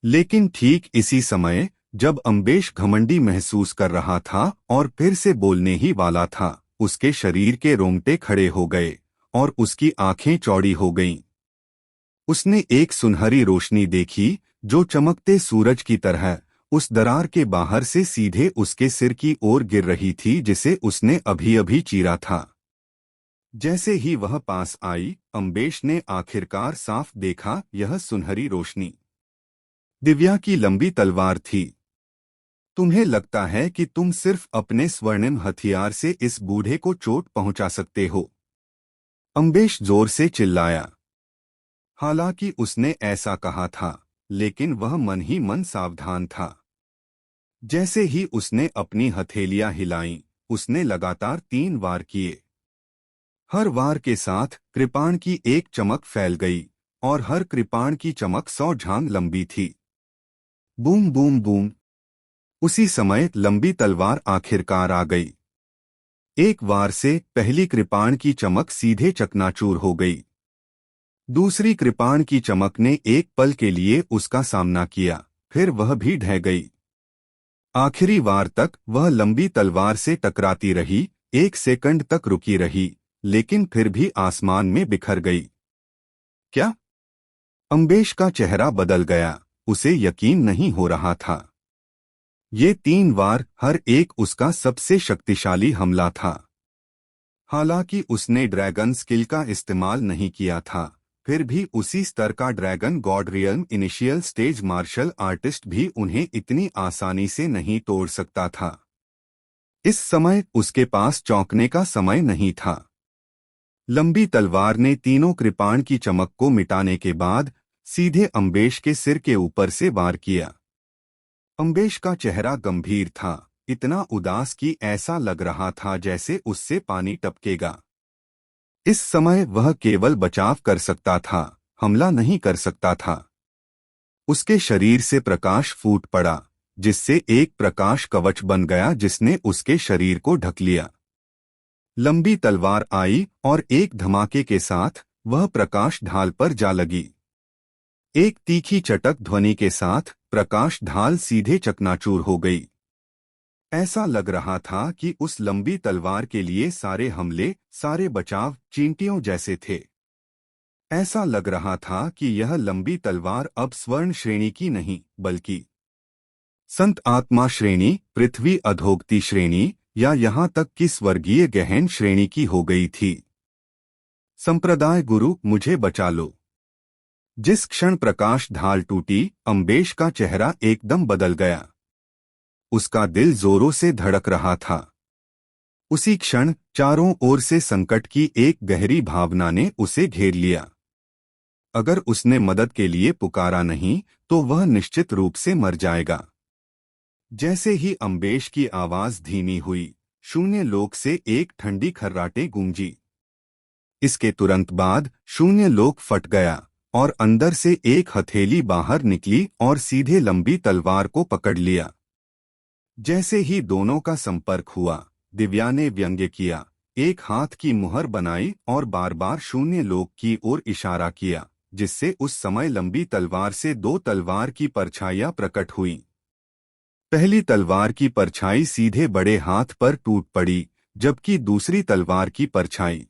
लेकिन ठीक इसी समय, जब अम्बेश घमंडी महसूस कर रहा था और फिर से बोलने ही वाला था, उसके शरीर के रोंगटे खड़े हो गए और उसकी आंखें चौड़ी हो गईं। उसने एक सुनहरी रोशनी देखी जो चमकते सूरज की तरह उस दरार के बाहर से सीधे उसके सिर की ओर गिर रही थी, जिसे उसने अभी-अभी चीरा था। जैसे ही वह पास आई, अम्बेश ने आखिरकार साफ देखा यह सुनहरी रोशनी। दिव्या की लंबी तलवार थी। तुम्हें लगता है कि तुम सिर्फ अपने स्वर्णिम हथियार से इस बूढ़े को चोट पहुंचा सकते हो? अम्बेश जोर से चिल्लाया। हालांकि उसने ऐसा कहा था, लेकिन वह मन ही मन सावधान था। जैसे ही उसने अपनी हथेलियां हिलाईं, उसने लगातार 3 वार किए। हर वार के साथ कृपाण की एक चमक फैल गई, और हर कृपाण की चमक 100 झांग लंबी थी। Boom boom boom. उसी समय लंबी तलवार आखिरकार आ गई। एक वार से पहली कृपाण की चमक सीधे चकनाचूर हो गई। दूसरी कृपाण की चमक ने एक पल के लिए उसका सामना किया, फिर वह भी ढह गई। आखिरी वार तक वह लंबी तलवार से टकराती रही, 1 सेकंड तक रुकी रही, लेकिन फिर भी आसमान में बिखर गई। क्या? अम्बेश का चेहरा बदल गया, उसे यकीन नहीं हो रहा था। ये 3 वार हर एक उसका सबसे शक्तिशाली हमला था। हालांकि उसने ड्रैगन स्किल का इस्तेमाल नहीं किया था, फिर भी उसी स्तर का dragon god realm initial stage martial artist भी उन्हें इतनी आसानी से नहीं तोड़ सकता था। इस समय उसके पास चौंकने का समय नहीं था। लंबी तलवार ने तीनों कृपाण की चमक को मिटाने के बाद सीधे अम्बेश के सिर के ऊपर से वार किया। अम्बेश का चेहरा गंभीर था, इतना उदास कि ऐसा लग रहा था जैसे उससे पानी टपकेगा। इस समय वह केवल बचाव कर सकता था, हमला नहीं कर सकता था। उसके शरीर से प्रकाश फूट पड़ा, जिससे एक प्रकाश कवच बन गया जिसने उसके शरीर को ढक लिया। लंबी तलवार आई और एक धमाके के साथ वह प्रकाश ढाल पर जा लगी। एक तीखी चटक ध्वनि के साथ प्रकाश ढाल सीधे चकनाचूर हो गई। ऐसा लग रहा था कि उस लंबी तलवार के लिए सारे हमले, सारे बचाव चींटियों जैसे थे। ऐसा लग रहा था कि यह लंबी तलवार अब स्वर्ण श्रेणी की नहीं, बल्कि संत आत्मा श्रेणी, पृथ्वी अधोगति श्रेणी, या यहाँ तक कि स्वर्गीय गहन श्रेणी की हो गई थी। संप्रदाय गुरु, मुझे बचा लो। जिस क्षण प्रकाश ढाल टूटी, अम्बेश का चेहरा एकदम बदल गया। उसका दिल जोरों से धड़क रहा था। उसी क्षण चारों ओर से संकट की एक गहरी भावना ने उसे घेर लिया। अगर उसने मदद के लिए पुकारा नहीं, तो वह निश्चित रूप से मर जाएगा। जैसे ही अम्बेश की आवाज धीमी हुई, शून्य लोक से एक ठंडी खर्राटे गूंजी। इसके तुरंत बाद शून्य लोक फट गया और अंदर से एक हथेली बाहर निकली और सीधे लंबी तलवार को पकड़ लिया। जैसे ही दोनों का संपर्क हुआ, दिव्या ने व्यंग्य किया, एक हाथ की मुहर बनाई और बार बार शून्य लोक की ओर इशारा किया, जिससे उस समय लंबी तलवार से 2 तलवार की परछाइयां प्रकट हुईं। पहली तलवार की परछाई सीधे बड़े हाथ पर टूट पड़ी, जबकि दूसरी तलवार की परछाई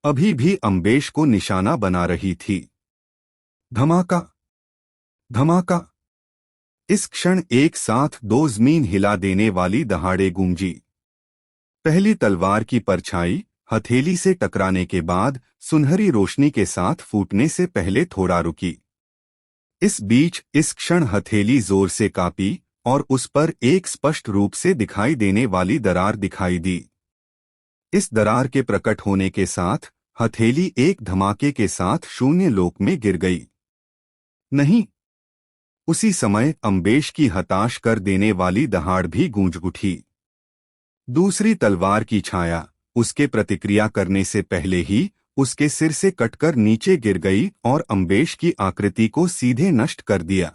अभी भी अम्बेश को निशाना बना रही थी। धमाका, धमाका। इस क्षण एक साथ 2 जमीन हिला देने वाली दहाड़े गूंजी। पहली तलवार की परछाई हथेली से टकराने के बाद सुनहरी रोशनी के साथ फूटने से पहले थोड़ा रुकी। इस बीच इस क्षण हथेली जोर से कांपी और उस पर एक स्पष्ट रूप से दिखाई देने वाली दरार दिखाई दी। इस दरार के प्रकट होने के साथ हथेली एक धमाके के साथ शून्य लोक में गिर गई। नहीं, उसी समय अम्बेश की हताश कर देने वाली दहाड़ भी गूंज उठी। दूसरी तलवार की छाया उसके प्रतिक्रिया करने से पहले ही उसके सिर से कटकर नीचे गिर गई और अम्बेश की आकृति को सीधे नष्ट कर दिया।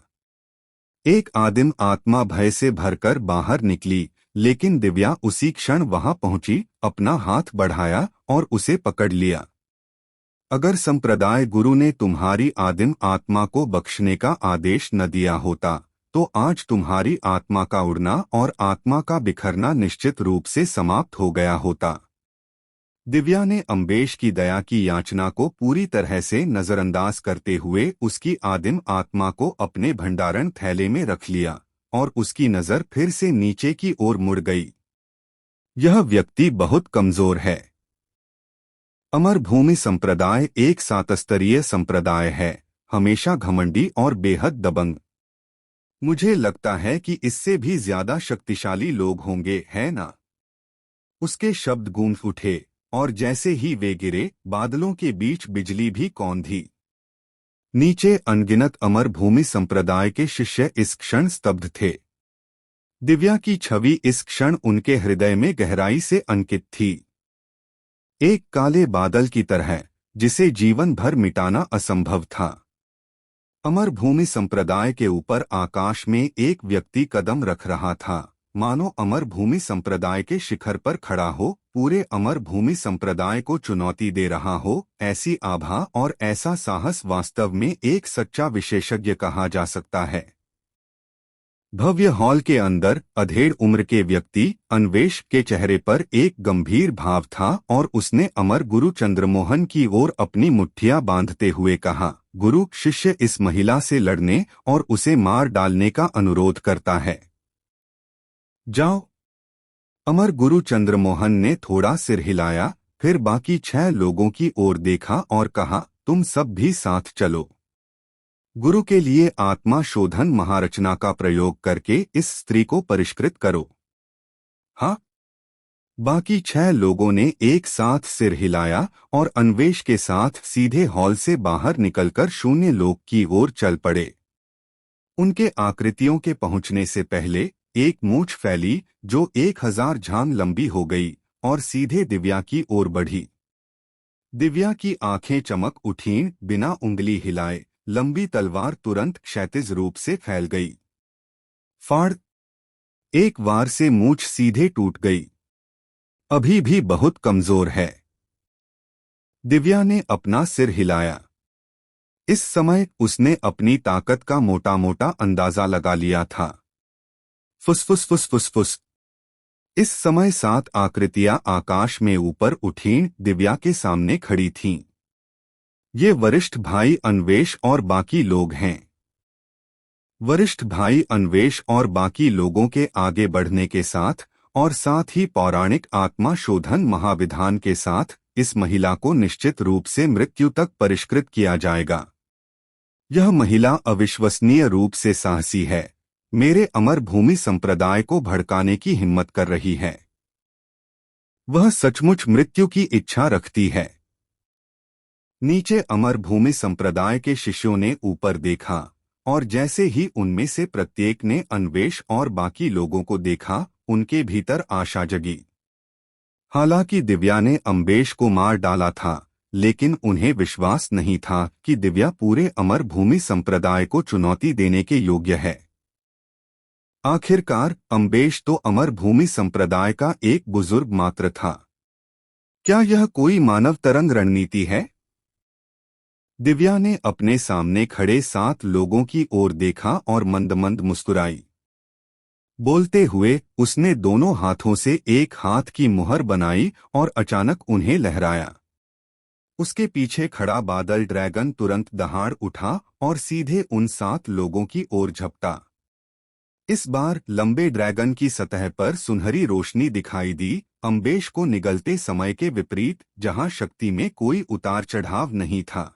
एक आदिम आत्मा भय से भरकर बाहर निकली, लेकिन दिव्या उसी क्षण वहां पहुंची, अपना हाथ बढ़ाया और उसे पकड़ लिया। अगर संप्रदाय गुरु ने तुम्हारी आदिम आत्मा को बख्शने का आदेश न दिया होता, तो आज तुम्हारी आत्मा का उड़ना और आत्मा का बिखरना निश्चित रूप से समाप्त हो गया होता। दिव्या ने अम्बेश की दया की याचना को पूरी तरह से नजरअंदाज करते हुए उसकी आदिम आत्मा को अपने भंडारण थैले में रख लिया और उसकी नजर फिर से नीचे की ओर मुड़ गई। यह व्यक्ति बहुत कमजोर है। अमर भूमि संप्रदाय एक 7 स्तरीय संप्रदाय है, हमेशा घमंडी और बेहद दबंग। मुझे लगता है कि इससे भी ज्यादा शक्तिशाली लोग होंगे, है ना? उसके शब्द गूंज उठे और जैसे ही वे गिरे, बादलों के बीच बिजली भी कौंधी। नीचे अनगिनत अमर भूमि संप्रदाय के शिष्य इस क्षण स्तब्ध थे। दिव्या की छवि इस क्षण उनके हृदय में गहराई से अंकित थी। एक काले बादल की तरह, जिसे जीवन भर मिटाना असंभव था। अमर भूमि संप्रदाय के ऊपर आकाश में एक व्यक्ति कदम रख रहा था, मानो अमर भूमि संप्रदाय के शिखर पर खड़ा हो, पूरे अमर भूमि संप्रदाय को चुनौती दे रहा हो। ऐसी आभा और ऐसा साहस वास्तव में एक सच्चा विशेषज्ञ कहा जा सकता है। भव्य हॉल के अंदर अधेड़ उम्र के व्यक्ति अन्वेष के चेहरे पर एक गंभीर भाव था और उसने अमर गुरु चंद्रमोहन की ओर अपनी मुट्ठियां बांधते हुए कहा, गुरु, शिष्य इस महिला से लड़ने और उसे मार डालने का अनुरोध करता है। जाओ। अमर गुरु चंद्रमोहन ने थोड़ा सिर हिलाया, फिर बाकी 6 लोगों की ओर देखा और कहा, तुम सब भी साथ चलो। गुरु के लिए आत्मा शोधन महारचना का प्रयोग करके इस स्त्री को परिष्कृत करो। हाँ। बाकी 6 लोगों ने एक साथ सिर हिलाया और अन्वेष के साथ सीधे हॉल से बाहर निकलकर शून्य लोक की ओर चल पड़े। उनके आकृतियों के पहुंचने से पहले एक मूंछ फैली जो 1000 झांग लंबी हो गई और सीधे दिव्या की ओर बढ़ी। दिव्या की आंखें चमक उठीं, बिना उंगली हिलाए लंबी तलवार तुरंत क्षैतिज रूप से फैल गई। फाड़! एक वार से मूंछ सीधे टूट गई। अभी भी बहुत कमजोर है। दिव्या ने अपना सिर हिलाया। इस समय उसने अपनी ताकत का मोटा मोटा अंदाजा लगा लिया था। फुसफुस फुसफुस। इस समय 7 आकृतियां आकाश में ऊपर उठीं, दिव्या के सामने खड़ी थीं। ये वरिष्ठ भाई अन्वेष और बाकी लोग हैं। वरिष्ठ भाई अन्वेष और बाकी लोगों के आगे बढ़ने के साथ और साथ ही पौराणिक आत्मा शोधन महाविधान के साथ इस महिला को निश्चित रूप से मृत्यु तक परिष्कृत किया जाएगा। यह महिला अविश्वसनीय रूप से साहसी है। मेरे अमर भूमि संप्रदाय को भड़काने की हिम्मत कर रही है। वह सचमुच मृत्यु की इच्छा रखती है। नीचे अमर भूमि संप्रदाय के शिष्यों ने ऊपर देखा और जैसे ही उनमें से प्रत्येक ने अन्वेष और बाकी लोगों को देखा, उनके भीतर आशा जगी। हालांकि दिव्या ने अन्वेष को मार डाला था, लेकिन उन्हें विश्वास नहीं था कि दिव्या पूरे अमर भूमि संप्रदाय को चुनौती देने के योग्य है। आखिरकार अन्वेष तो अमर भूमि संप्रदाय का एक बुजुर्ग मात्र था। क्या यह कोई मानव तरंग रणनीति है? दिव्या ने अपने सामने खड़े 7 लोगों की ओर देखा और मंद मंद मुस्कुराई। बोलते हुए उसने दोनों हाथों से एक हाथ की मुहर बनाई और अचानक उन्हें लहराया। उसके पीछे खड़ा बादल ड्रैगन तुरंत दहाड़ उठा और सीधे उन 7 लोगों की ओर झपटा। इस बार लंबे ड्रैगन की सतह पर सुनहरी रोशनी दिखाई दी, अन्वेष को निगलते समय के विपरीत, जहां शक्ति में कोई उतार चढ़ाव नहीं था।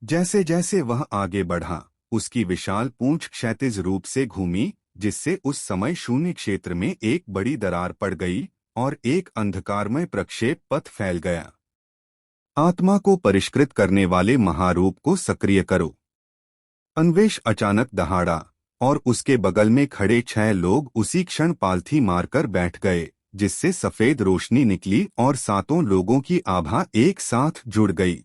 जैसे जैसे वह आगे बढ़ा, उसकी विशाल पूंछ क्षैतिज रूप से घूमी, जिससे उस समय शून्य क्षेत्र में एक बड़ी दरार पड़ गई और एक अंधकारमय प्रक्षेप पथ फैल गया। आत्मा को परिष्कृत करने वाले महारूप को सक्रिय करो। अन्वेष अचानक दहाड़ा और उसके बगल में खड़े 6 लोग उसी क्षण पालथी मारकर बैठ गए, जिससे सफेद रोशनी निकली और 7 लोगों की आभा एक साथ जुड़ गई।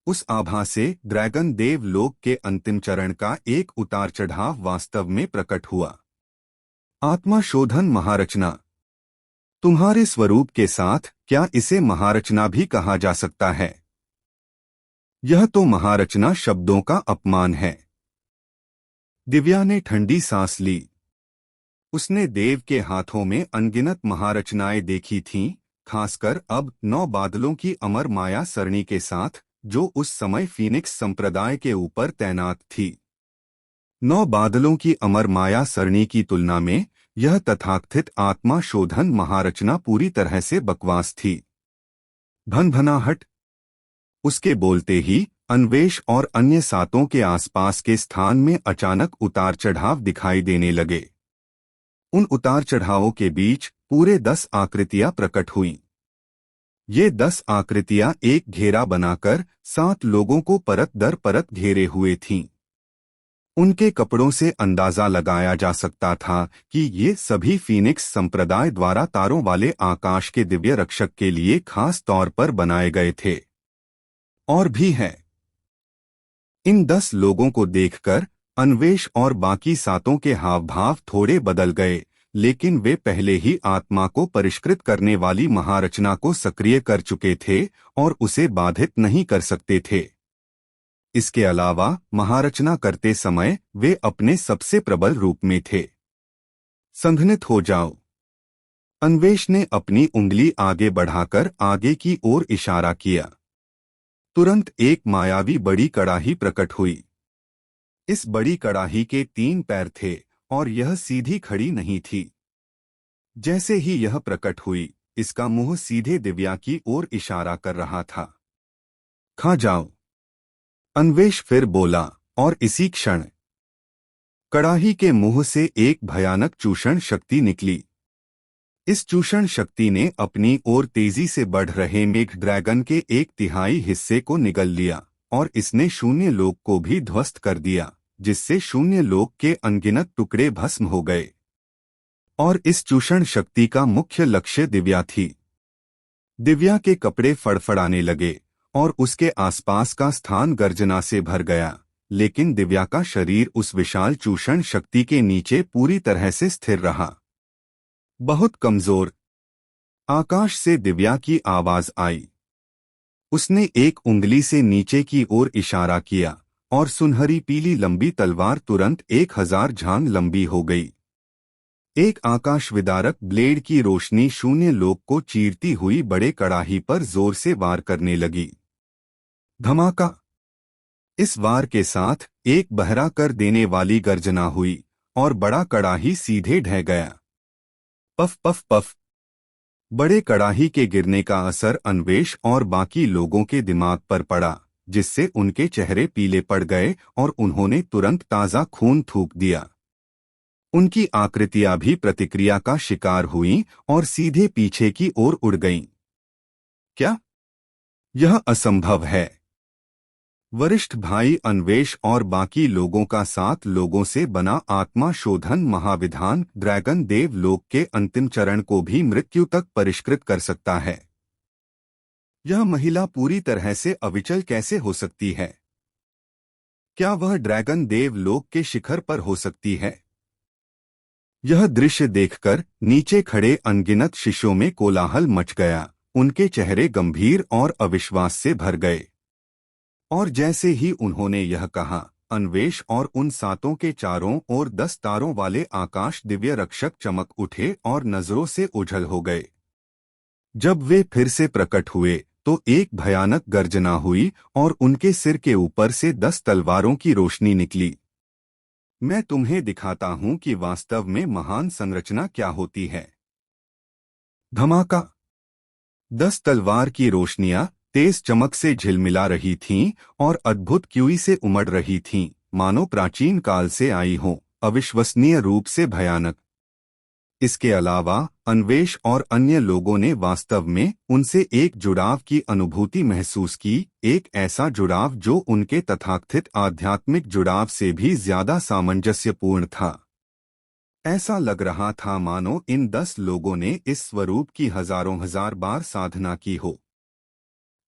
उस आभा से ड्रैगन देव लोक के अंतिम चरण का एक उतार चढ़ाव वास्तव में प्रकट हुआ। आत्मा शोधन महारचना। तुम्हारे स्वरूप के साथ क्या इसे महारचना भी कहा जा सकता है? यह तो महारचना शब्दों का अपमान है। दिव्या ने ठंडी सांस ली। उसने देव के हाथों में अनगिनत महारचनाएं देखी थीं, खासकर अब 9 बादलों की अमर माया सरणी के साथ, जो उस समय फीनिक्स संप्रदाय के ऊपर तैनात थी। 9 बादलों की अमर माया सरणी की तुलना में यह तथाकथित आत्मा शोधन महारचना पूरी तरह से बकवास थी। भनभनाहट। उसके बोलते ही अन्वेष और अन्य सातों के आसपास के स्थान में अचानक उतार चढ़ाव दिखाई देने लगे। उन उतार चढ़ावों के बीच पूरे 10 आकृतियां प्रकट हुईं। ये 10 आकृतियां एक घेरा बनाकर 7 लोगों को परत दर परत घेरे हुए थीं। उनके कपड़ों से अंदाजा लगाया जा सकता था कि ये सभी फीनिक्स संप्रदाय द्वारा तारों वाले आकाश के दिव्य रक्षक के लिए खास तौर पर बनाए गए थे। और भी है। इन 10 लोगों को देखकर अन्वेष और बाकी सातों के हाव भाव थोड़े बदल गए, लेकिन वे पहले ही आत्मा को परिष्कृत करने वाली महारचना को सक्रिय कर चुके थे और उसे बाधित नहीं कर सकते थे। इसके अलावा महारचना करते समय वे अपने सबसे प्रबल रूप में थे। संघनित हो जाओ। अन्वेष ने अपनी उंगली आगे बढ़ाकर आगे की ओर इशारा किया। तुरंत एक मायावी बड़ी कड़ाही प्रकट हुई। इस बड़ी कड़ाही के 3 पैर थे और यह सीधी खड़ी नहीं थी। जैसे ही यह प्रकट हुई, इसका मुंह सीधे दिव्या की ओर इशारा कर रहा था। खा जाओ, अन्वेष फिर बोला, और इसी क्षण कड़ाही के मुंह से एक भयानक चूषण शक्ति निकली। इस चूषण शक्ति ने अपनी ओर तेजी से बढ़ रहे मेघ ड्रैगन के 1/3 हिस्से को निगल लिया और इसने शून्य लोक को भी ध्वस्त कर दिया, जिससे शून्य लोक के अनगिनत टुकड़े भस्म हो गए। और इस चूषण शक्ति का मुख्य लक्ष्य दिव्या थी। दिव्या के कपड़े फड़फड़ाने लगे और उसके आसपास का स्थान गर्जना से भर गया, लेकिन दिव्या का शरीर उस विशाल चूषण शक्ति के नीचे पूरी तरह से स्थिर रहा। बहुत कमजोर। आकाश से दिव्या की आवाज आई। उसने एक उंगली से नीचे की ओर इशारा किया और सुनहरी पीली लंबी तलवार तुरंत 1000 झांग लंबी हो गई। एक आकाश विदारक ब्लेड की रोशनी शून्य लोक को चीरती हुई बड़े कड़ाही पर जोर से वार करने लगी। धमाका। इस वार के साथ एक बहरा कर देने वाली गर्जना हुई और बड़ा कड़ाही सीधे ढह गया। Puff puff puff. बड़े कड़ाही के गिरने का असर अन्वेष और बाकी लोगों के दिमाग पर पड़ा, जिससे उनके चेहरे पीले पड़ गए और उन्होंने तुरंत ताजा खून थूक दिया। उनकी आकृतियां भी प्रतिक्रिया का शिकार हुईं और सीधे पीछे की ओर उड़ गईं। क्या? यह असंभव है। वरिष्ठ भाई अन्वेष और बाकी लोगों का 7 लोगों से बना आत्मा शोधन महाविधान ड्रैगन देव लोक के अंतिम चरण को भी मृत्यु तक परिष्कृत कर सकता है। यह महिला पूरी तरह से अविचल कैसे हो सकती है? क्या वह ड्रैगन देव लोक के शिखर पर हो सकती है? यह दृश्य देखकर नीचे खड़े अनगिनत शिष्यों में कोलाहल मच गया। उनके चेहरे गंभीर और अविश्वास से भर गए। और जैसे ही उन्होंने यह कहा, अन्वेष और उन 7 के चारों ओर 10 तारों वाले आकाश दिव्य रक्षक चमक उठे और नजरों से ओझल हो गए। जब वे फिर से प्रकट हुए तो एक भयानक गर्जना हुई और उनके सिर के ऊपर से 10 तलवारों की रोशनी निकली। मैं तुम्हें दिखाता हूं कि वास्तव में महान संरचना क्या होती है। धमाका। 10 तलवार की रोशनियां तेज चमक से झिलमिला रही थीं और अद्भुत क्यूई से उमड़ रही थीं, मानो प्राचीन काल से आई हों, अविश्वसनीय रूप से भयानक। इसके अलावा अन्वेष और अन्य लोगों ने वास्तव में उनसे एक जुड़ाव की अनुभूति महसूस की, एक ऐसा जुड़ाव जो उनके तथाकथित आध्यात्मिक जुड़ाव से भी ज्यादा सामंजस्यपूर्ण था। ऐसा लग रहा था मानो इन 10 लोगों ने इस स्वरूप की हजारों हजार बार साधना की हो,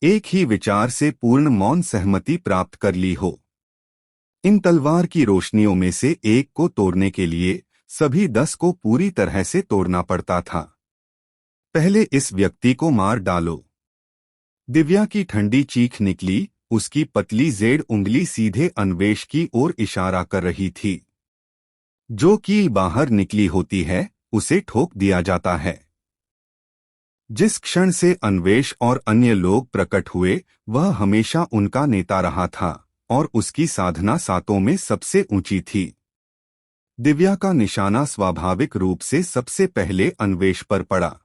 एक ही विचार से पूर्ण मौन सहमति प्राप्त कर ली हो। इन तलवार की रोशनियों में से एक को तोड़ने के लिए सभी 10 को पूरी तरह से तोड़ना पड़ता था। पहले इस व्यक्ति को मार डालो। दिव्या की ठंडी चीख निकली। उसकी पतली जेड उंगली सीधे अन्वेष की ओर इशारा कर रही थी। जो कील बाहर निकली होती है उसे ठोक दिया जाता है। जिस क्षण से अन्वेष और अन्य लोग प्रकट हुए, वह हमेशा उनका नेता रहा था और उसकी साधना 7 में सबसे ऊंची थी। दिव्या का निशाना स्वाभाविक रूप से सबसे पहले अन्वेष पर पड़ा।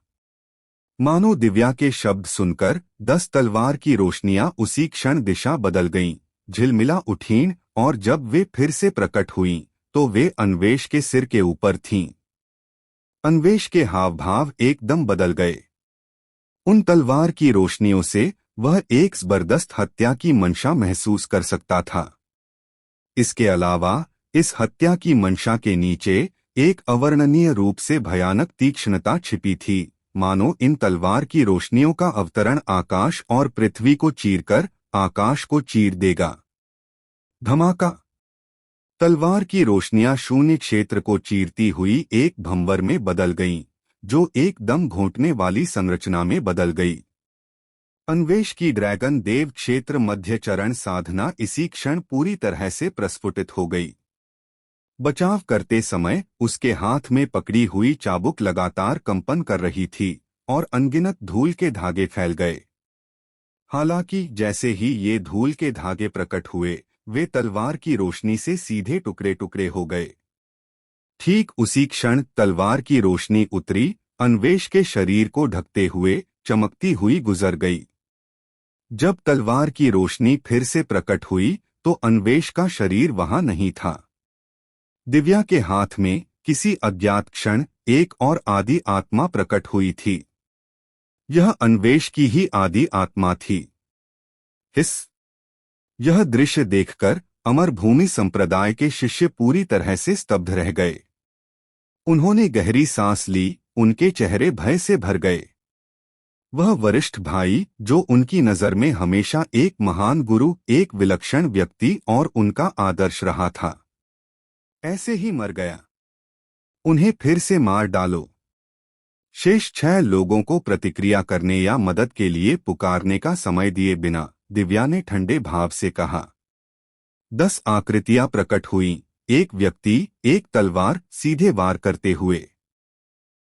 मानो दिव्या के शब्द सुनकर 10 तलवार की रोशनियां उसी क्षण दिशा बदल गईं झिलमिला उठीं और जब वे फिर से प्रकट हुईं तो वे अन्वेष के सिर के ऊपर थीं। अन्वेष के हाव भाव एकदम बदल गए। उन तलवार की रोशनियों से वह एक जबरदस्त हत्या की मंशा महसूस कर सकता था। इसके अलावा इस हत्या की मंशा के नीचे एक अवर्णनीय रूप से भयानक तीक्ष्णता छिपी थी, मानो इन तलवार की रोशनियों का अवतरण आकाश और पृथ्वी को चीरकर आकाश को चीर देगा। धमाका! तलवार की रोशनियां शून्य क्षेत्र को चीरती हुई एक भंवर में बदल गईं, जो एक दम घोंटने वाली संरचना में बदल गई। अन्वेष की ड्रैगन देव क्षेत्र मध्य चरण साधना इसी क्षण पूरी तरह से प्रस्फुटित हो गई। बचाव करते समय उसके हाथ में पकड़ी हुई चाबुक लगातार कंपन कर रही थी और अनगिनत धूल के धागे फैल गए। हालांकि जैसे ही ये धूल के धागे प्रकट हुए, वे तलवार की रोशनी से सीधे टुकड़े टुकड़े हो गए। ठीक उसी क्षण तलवार की रोशनी उतरी, अन्वेष के शरीर को ढकते हुए चमकती हुई गुजर गई। जब तलवार की रोशनी फिर से प्रकट हुई तो अन्वेष का शरीर वहां नहीं था। दिव्या के हाथ में किसी अज्ञात क्षण एक और आदि आत्मा प्रकट हुई थी। यह अन्वेष की ही आदि आत्मा थी। यह दृश्य देखकर अमर भूमि संप्रदाय के शिष्य पूरी तरह से स्तब्ध रह गए। उन्होंने गहरी सांस ली, उनके चेहरे भय से भर गए। वह वरिष्ठ भाई जो उनकी नजर में हमेशा एक महान गुरु, एक विलक्षण व्यक्ति और उनका आदर्श रहा था, ऐसे ही मर गया। उन्हें फिर से मार डालो। शेष 6 लोगों को प्रतिक्रिया करने या मदद के लिए पुकारने का समय दिए बिना दिव्या ने ठंडे भाव से कहा। 10 आकृतियां प्रकट हुईं, एक व्यक्ति, एक तलवार सीधे वार करते हुए।